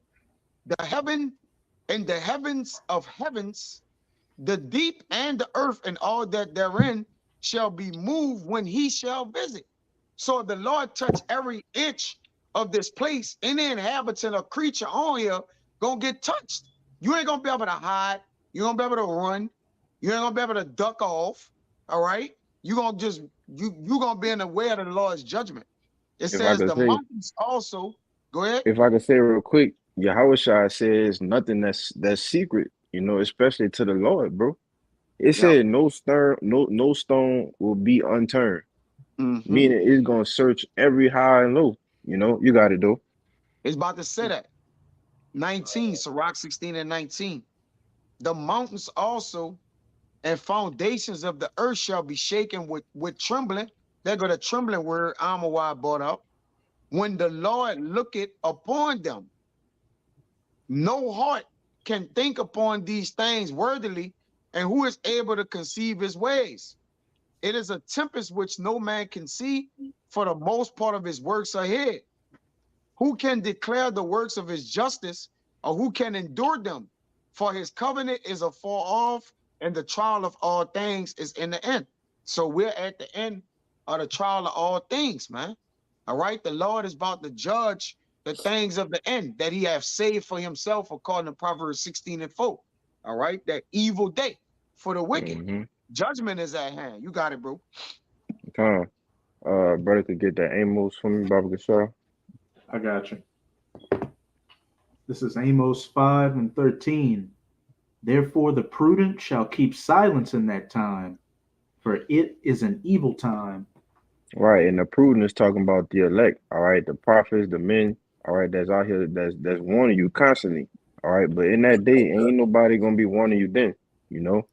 the heaven and the heavens of heavens, the deep and the earth and all that therein shall be moved when he shall visit. So if the Lord touch every inch of this place, any inhabitant or creature on here gonna get touched. You ain't gonna be able to hide. You're gonna be able to run. You ain't gonna be able to duck off. All right. You're gonna just you gonna be in the way of the Lord's judgment. It If I says could the say, mountains also. Go ahead. if I could say real quick, Yahweh Shai says nothing that's secret, especially to the Lord, bro. It Yep. said no stone will be unturned, Mm-hmm. meaning it's gonna search every high and low. You got it though. It's about to say that. 19, Sirach 16 and 19. The mountains also and foundations of the earth shall be shaken with trembling. There go the trembling word Amawai brought up. When the Lord looketh upon them, no heart can think upon these things worthily, and who is able to conceive his ways? It is a tempest which no man can see, for the most part of his works are hid. Who can declare the works of his justice, or who can endure them? For his covenant is afar off, and the trial of all things is in the end. So we're at the end of the trial of all things, man. All right. The Lord is about to judge the things of the end that he have saved for himself, according to Proverbs 16 and 4. All right. That evil day for the wicked. Mm-hmm. Judgment is at hand. You got it, bro. Time. Brother could get that Amos for me, Baba Gashar. I got you. This is Amos 5 and 13. Therefore the prudent shall keep silence in that time, for it is an evil time. Right, and the prudent is talking about the elect, all right, the prophets, the men, all right, that's out here that's warning you constantly. All right, but in that day, ain't nobody gonna be warning you then, you know.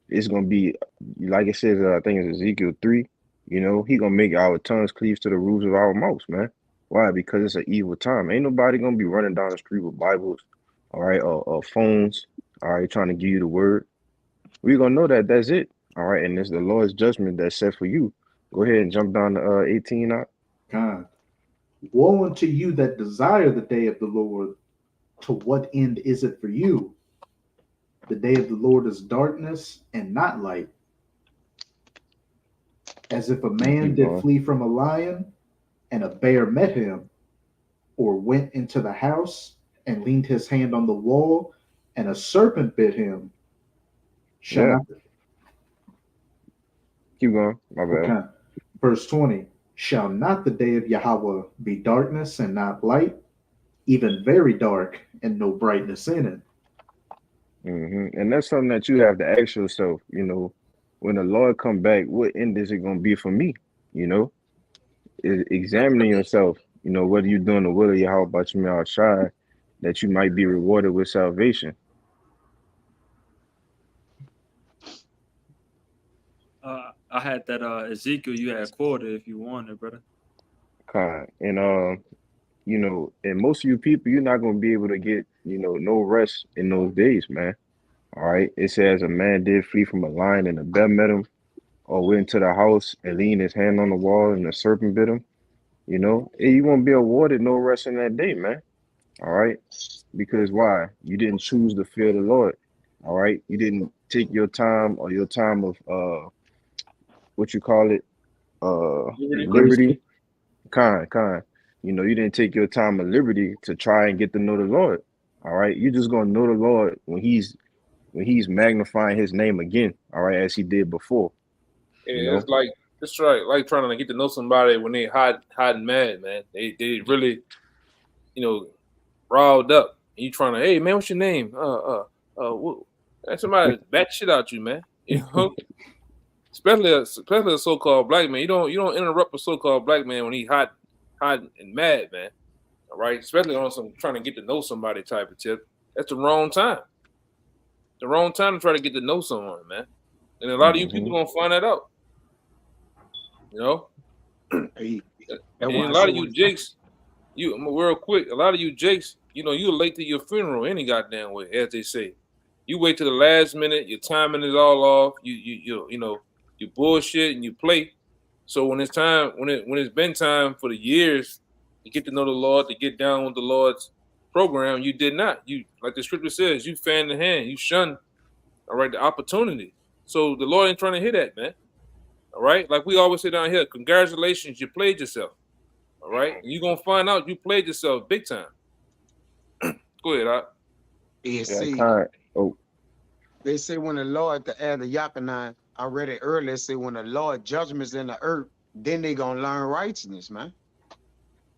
It's gonna be like it says, I think it's Ezekiel 3, he gonna make our tongues cleave to the roofs of our mouths, man. Why? Because it's an evil time. Ain't nobody gonna be running down the street with Bibles, all right, or phones, all right, trying to give you the word. We're gonna know that that's it. All right, and it's the Lord's judgment that's set for you. Go ahead and jump down to 18 out. God. Woe unto you that desire the day of the Lord. To what end is it for you? The day of the Lord is darkness and not light. As if a You man keep did going. flee from a lion, and a bear met him, or went into the house and leaned his hand on the wall, and a serpent bit him. Shall Yeah, not keep going. My bad. okay. Verse 20. Shall not the day of Yahweh be darkness and not light, even very dark and no brightness in it? And that's something that you have to ask yourself, when the Lord come back, what end is it gonna be for me? You know, examining yourself, whether you're doing the will of Yahweh about you outside, that you might be rewarded with salvation. I had that Ezekiel you had quoted if you wanted, brother. And and most of you people, you're not gonna be able to get, no rest in those days, man. All right. It says a man did flee from a lion and a bear met him, or went into the house and leaned his hand on the wall and the serpent bit him. You won't be awarded no rest in that day, man. All right. Because why? You didn't choose to fear the Lord. All right. You didn't take your time or your time of what you call it, Grace. liberty, kind. You know, you didn't take your time of liberty to try and get to know the Lord. All right, you're just gonna know the Lord when he's magnifying his name again, all right, as he did before. You Yeah, know? it's like it's like trying to get to know somebody when they hot and mad, man. They really, riled up. And you trying to, hey man, what's your name? Somebody bat shit out you, man. You know, especially a so-called black man. You don't interrupt a so-called black man when he hot and mad, man. All right, especially on some trying to get to know somebody type of tip. That's the wrong time. The wrong time to try to get to know someone, man. And a lot of you people gonna find that out. You know, Hey, and that's a why I lot say of you when jakes, real quick, a lot of you jakes, you're late to your funeral any goddamn way, as they say. You wait to the last minute, your timing is all off. You bullshit and you play. So when it's time, when it's been time for the years to get to know the Lord, to get down with the Lord's program, you did not. You, like the scripture says, you fanned the hand, you shunned, all right, the opportunity. So the Lord ain't trying to hear that, man. All right, like we always say down here, congratulations, you played yourself. All right, and you're gonna find out you played yourself big time. Go ahead, Doc. you Yeah, see, kind. Oh, they say when the Lord to add the Yakanan, I read it earlier, say when the Lord judgments in the earth, then they gonna learn righteousness, man.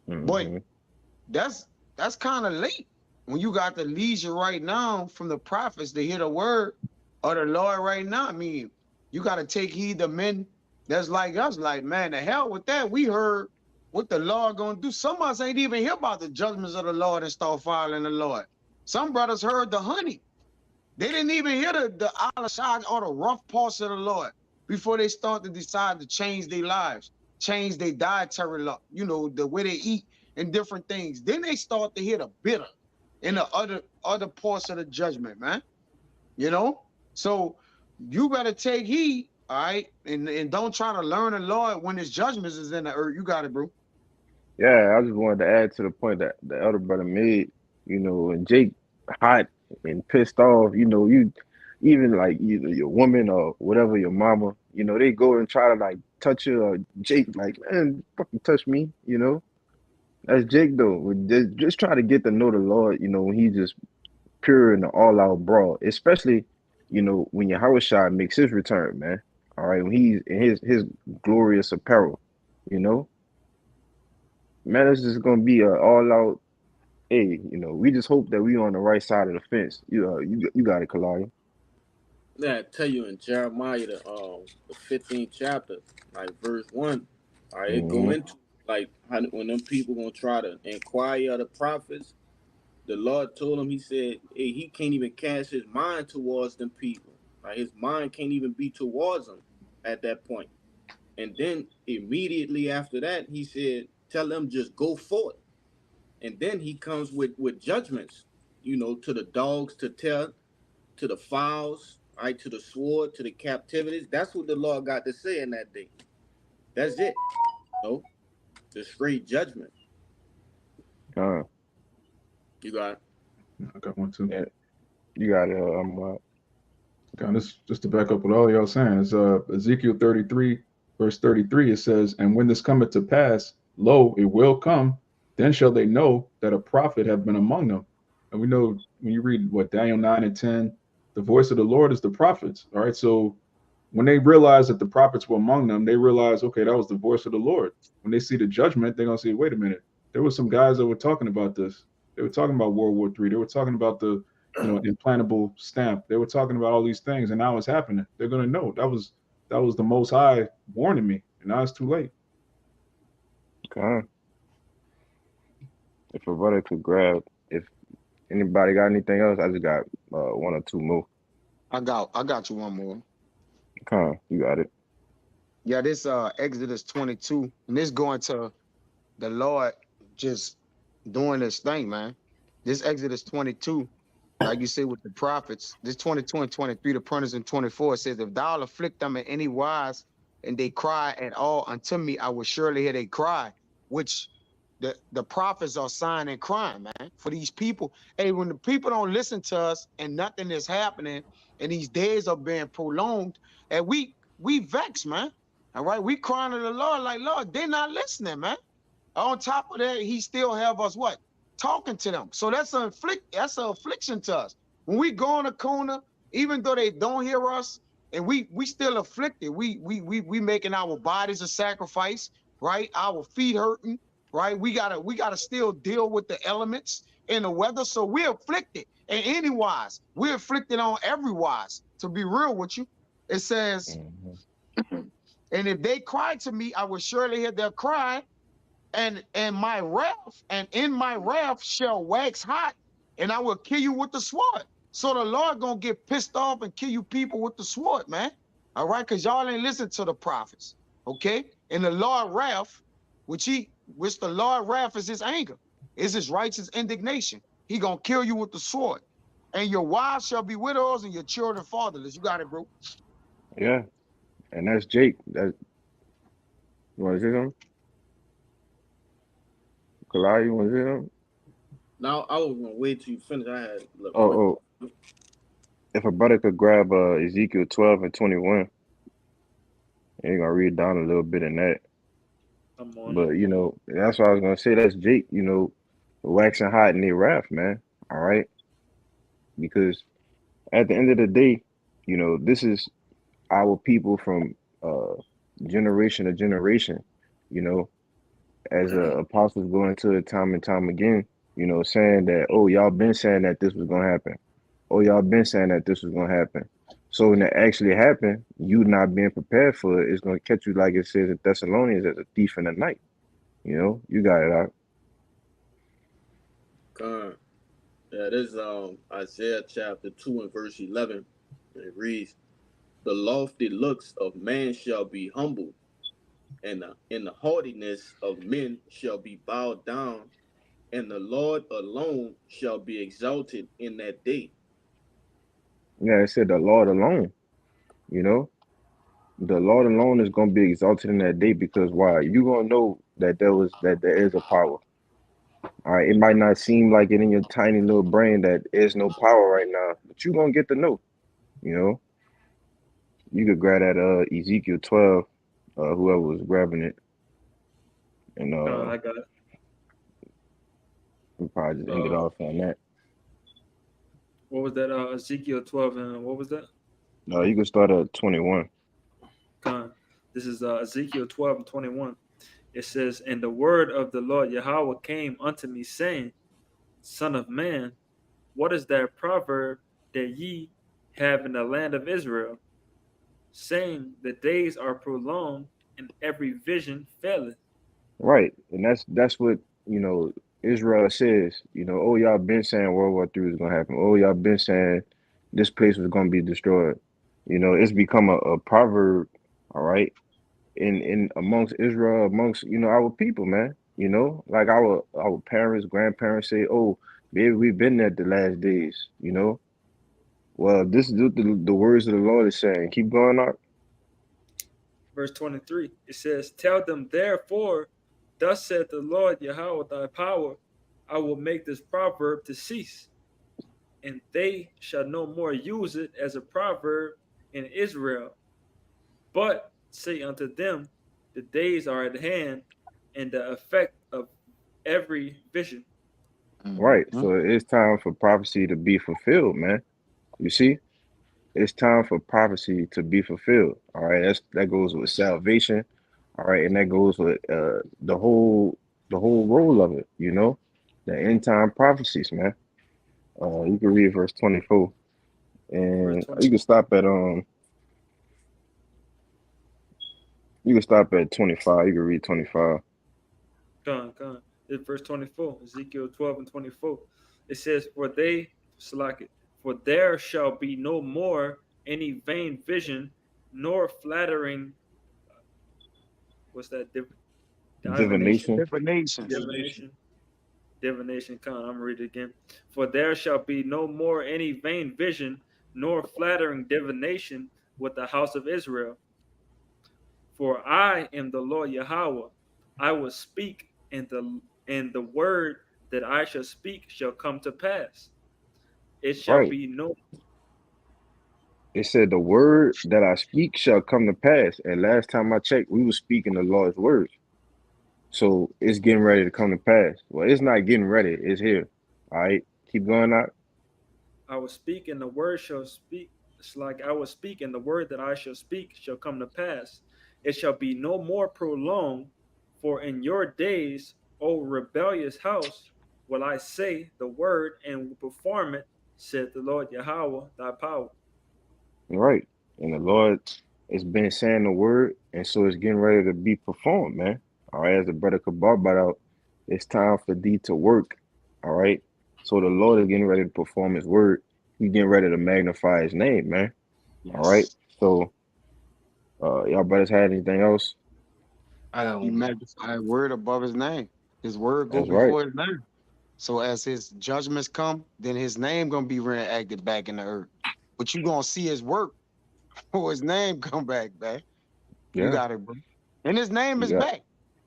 But mm-hmm. that's kind of late when you got the leisure right now from the prophets to hear the word of the Lord right now. I mean, you got to take heed to men that's like us, like, man, the hell with that. We heard what the Lord gonna do. Some of us ain't even hear about the judgments of the Lord and start following the Lord. Some brothers heard the honey. They didn't even hear the alashag or the rough parts of the Lord before they start to decide to change their lives, change their dietary law, the way they eat and different things. Then they start to hear the bitter and the other parts of the judgment, man. You know? So you better take heed, all right? And don't try to learn the Lord when his judgments is in the earth. You got it, bro. Yeah, I just wanted to add to the point that the elder brother made, and Jake hot and pissed off, you even like either your woman or whatever, your mama, they go and try to like touch you or Jake, like, man, fucking touch me, That's Jake though. Just try to get to know the Lord, when he's just pure and all out brawl, especially, when Yahushua makes his return, man. All right, when he's in his glorious apparel, you know. Man, it's just gonna be a all out. Hey, we just hope that we on the right side of the fence. You got it, Kalaya. Yeah, I tell you in Jeremiah the 15th chapter, like verse 1, all right, it go Mm-hmm. into like how when them people gonna try to inquire of the prophets, the Lord told him, he said, hey, he can't even cast his mind towards them people. Like his mind can't even be towards them at that point. And then immediately after that, he said, tell them just go forth. And then he comes with judgments, to the dogs to tell, to the fowls, right, to the sword, to the captivities. That's what the Lord got to say in that day. That's it. No, the straight judgment. Uh, You got it. I got one too. yeah, you got it. Okay, this just to back up what all y'all saying is Ezekiel 33, verse 33, it says, and when this cometh to pass, lo, it will come, then shall they know that a prophet have been among them. And we know when you read what Daniel 9 and 10, the voice of the Lord is the prophets. All right. So when they realize that the prophets were among them, they realize, okay, that was the voice of the Lord. When they see the judgment, they're gonna say, wait a minute, there were some guys that were talking about this. They were talking about World War III. They were talking about the implantable stamp. They were talking about all these things, and now it's happening. They're gonna know that was the Most High warning me, and now it's too late. If a brother could grab, if anybody got anything else, I just got one or two more. I got you one more. You got it. Yeah, this Exodus 22, and this going to the Lord just doing this thing, man. This Exodus 22, like you say with the prophets, this 22 and 23, the printers in 24 says, if thou afflict them in any wise, and they cry at all unto me, I will surely hear they cry, which The prophets are sighing and crying, man, for these people. Hey, when the people don't listen to us and nothing is happening, and these days are being prolonged, and we vex, man. All right, we crying to the Lord like, Lord, they're not listening, man. On top of that, He still have us what? Talking to them. So that's an affliction to us. When we go on a corner, even though they don't hear us, and we still afflicted. We making our bodies a sacrifice, right? Our feet hurting, right? We gotta still deal with the elements and the weather. So we're afflicted in any wise. We're afflicted on every wise. To be real with you, it says, Mhm. and if they cry to me, I will surely hear their cry, and my wrath, and in my wrath shall wax hot, and I will kill you with the sword. So the Lord gonna get pissed off and kill you people with the sword, man. All right, because y'all ain't listen to the prophets. Okay, and the Lord wrath, which the Lord wrath is His anger, is His righteous indignation. He gonna kill you with the sword, and your wives shall be widows, and your children fatherless. You got it, bro. Yeah, and that's Jake. That you want to say something? Kalai, you want to say something? Now I was gonna wait till you finish. I had like, Oh, one. oh, if a brother could grab Ezekiel 12 and 21, and you're gonna read down a little bit in that. I'm on But it. that's what I was gonna say. That's Jake. Waxing hot in their wrath, man. All right, because at the end of the day, this is our people from uh generation to generation. You know, as apostles go into it time and time again. Saying that, oh, y'all been saying that this was gonna happen. Oh, y'all been saying that this was gonna happen. So when it actually happened, you not being prepared for it is gonna catch you like it says in Thessalonians as a thief in the night. You got it out. God. Yeah, this is Isaiah chapter 2 and verse 11. And it reads, "The lofty looks of man shall be humbled, and the haughtiness of men shall be bowed down, and the Lord alone shall be exalted in that day." Yeah, it said the Lord alone. You know, the Lord alone is gonna be exalted in that day because why? You gonna know that there is a power. All right, it might not seem like it in your tiny little brain that there's no power right now, but you gonna get to know. You know, you could grab that Ezekiel 12, whoever was grabbing it, and I got it. we probably just ended Uh, off on that. what was that? Ezekiel 12 and what was that? You can start at 21. Con. This is Ezekiel 12 and 21. It says, "And the word of the Lord Yahweh came unto me, saying, Son of man, what is that proverb that ye have in the land of Israel, saying the days are prolonged and every vision faileth?" Right, and that's what Israel says. Oh, y'all been saying World War III is gonna happen. Oh, y'all been saying this place was gonna be destroyed. It's become a proverb. All right, in amongst Israel, amongst our people, man. Like our parents, grandparents say, oh, maybe we've been there the last days. Well, this is what the words of the Lord is saying. Keep going on. Verse 23, it says, "Tell them therefore, thus saith the Lord Yahweh thy power, I will make this proverb to cease, and they shall no more use it as a proverb in Israel. But say unto them, the days are at hand, and the effect of every vision." Right, Mhm. so it's time for prophecy to be fulfilled, man. You see, it's time for prophecy to be fulfilled. All right, that goes with salvation. All right, and that goes with the whole role of it. The end time prophecies, man. You can read verse 24, Verse and 20. you can stop at 25. You can read 25. Come. It's verse 24, Ezekiel 12 and 24. It says, "For they, select it, for there shall be no more any vain vision, nor flattering," what's that? Divination? Divination. Different nations. Divination. Divination. Divination. Come on, I'm gonna read it again. "For there shall be no more any vain vision, nor flattering divination with the house of Israel. For I am the Lord Yahweh. I will speak, and and the word that I shall speak shall come to pass. It shall Right. be no It said the word that I speak shall come to pass. And last time I checked, we were speaking the Lord's words. So it's getting ready to come to pass. Well, it's not getting ready, it's here. All right. Keep going out. I will speak, and the word shall speak. It's like I will speak, and the word that I shall speak shall come to pass. It shall be no more prolonged, for in your days, O rebellious house, will I say the word and will perform it, said the Lord Yahweh, thy power. Right. And the Lord has been saying the word, and so it's getting ready to be performed, man. All right, as the brother Kabar brought out, it's time for thee to work. All right. So the Lord is getting ready to perform his word. He's getting ready to magnify his name, man. All right. Yes. So y'all brothers had anything else? I got He one more. magnified word above his name. His word go That's right. before his name. So as his judgments come, then his name gonna be reenacted back in the earth. But you gonna see his work before his name come back, man. You Yeah. got it, bro. And his name You is got back.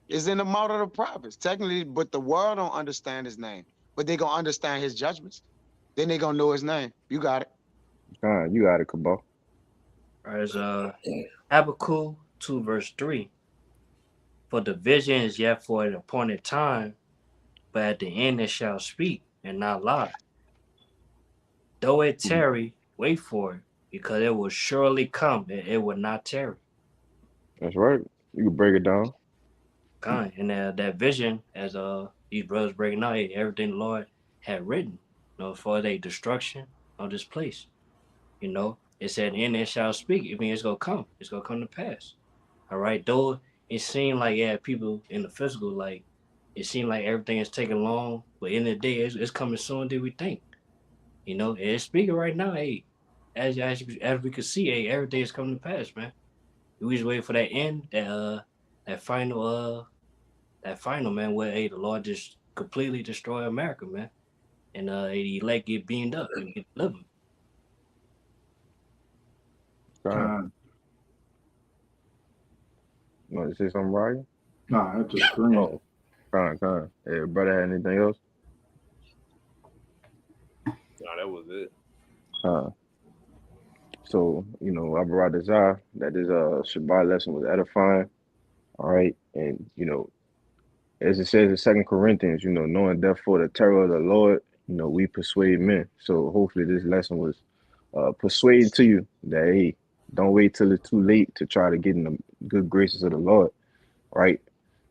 It's in the mouth of the prophets, technically, but the world don't understand his name. But they gonna understand his judgments. Then they gonna know his name. You got it. you got it, Kabar. There's Habakkuk 2 verse 3. For the vision is yet for an appointed time, but at the end it shall speak and not lie. Though it Mhm. tarry, wait for it, because it will surely come, and it will not tarry. That's right. You can break it down. Kind. And that vision, as these brothers breaking out, everything the Lord had written, as far as a destruction of this place. It said, "In it shall speak." I mean, it's gonna come. It's gonna come to pass. All right. Though it seemed like people in the physical, like it seemed like everything is taking long, but in the day, it's coming sooner than we think. It's speaking right now. Hey, as we could see, hey, everything is coming to pass, man. We just waiting for that end, that final man, where the Lord just completely destroy America, man, and the elect get beamed up and get delivered. Con. Con. You want to say something, Ryan? Nah, I just agreeing. Oh, con. Hey, brother had anything else? Nah, that was it. Uh, so, I brought this out that this Shabbat lesson was edifying. All right. And, as it says in Second Corinthians, knowing therefore the terror of the Lord, we persuade men. So hopefully this lesson was persuaded to you that, hey, don't wait till it's too late to try to get in the good graces of the Lord. Right.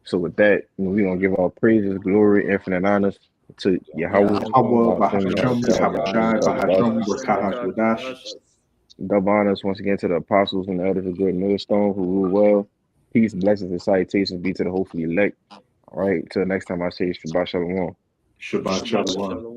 So with that, we're gonna give our praises, glory, infinite honors to Yeah, Yahweh, Yahweh, Bashim Bahasham, Yahweh, Yahawashi, Bahasham, Rakahashwadash. double honors once again to the apostles and the elders of good millstone who rule well. Peace, blessings, and salutations be to the hopefully elect. All right, till next time I say Shabbat Shalom. Shabbat Shabbat Shalom. Shalom.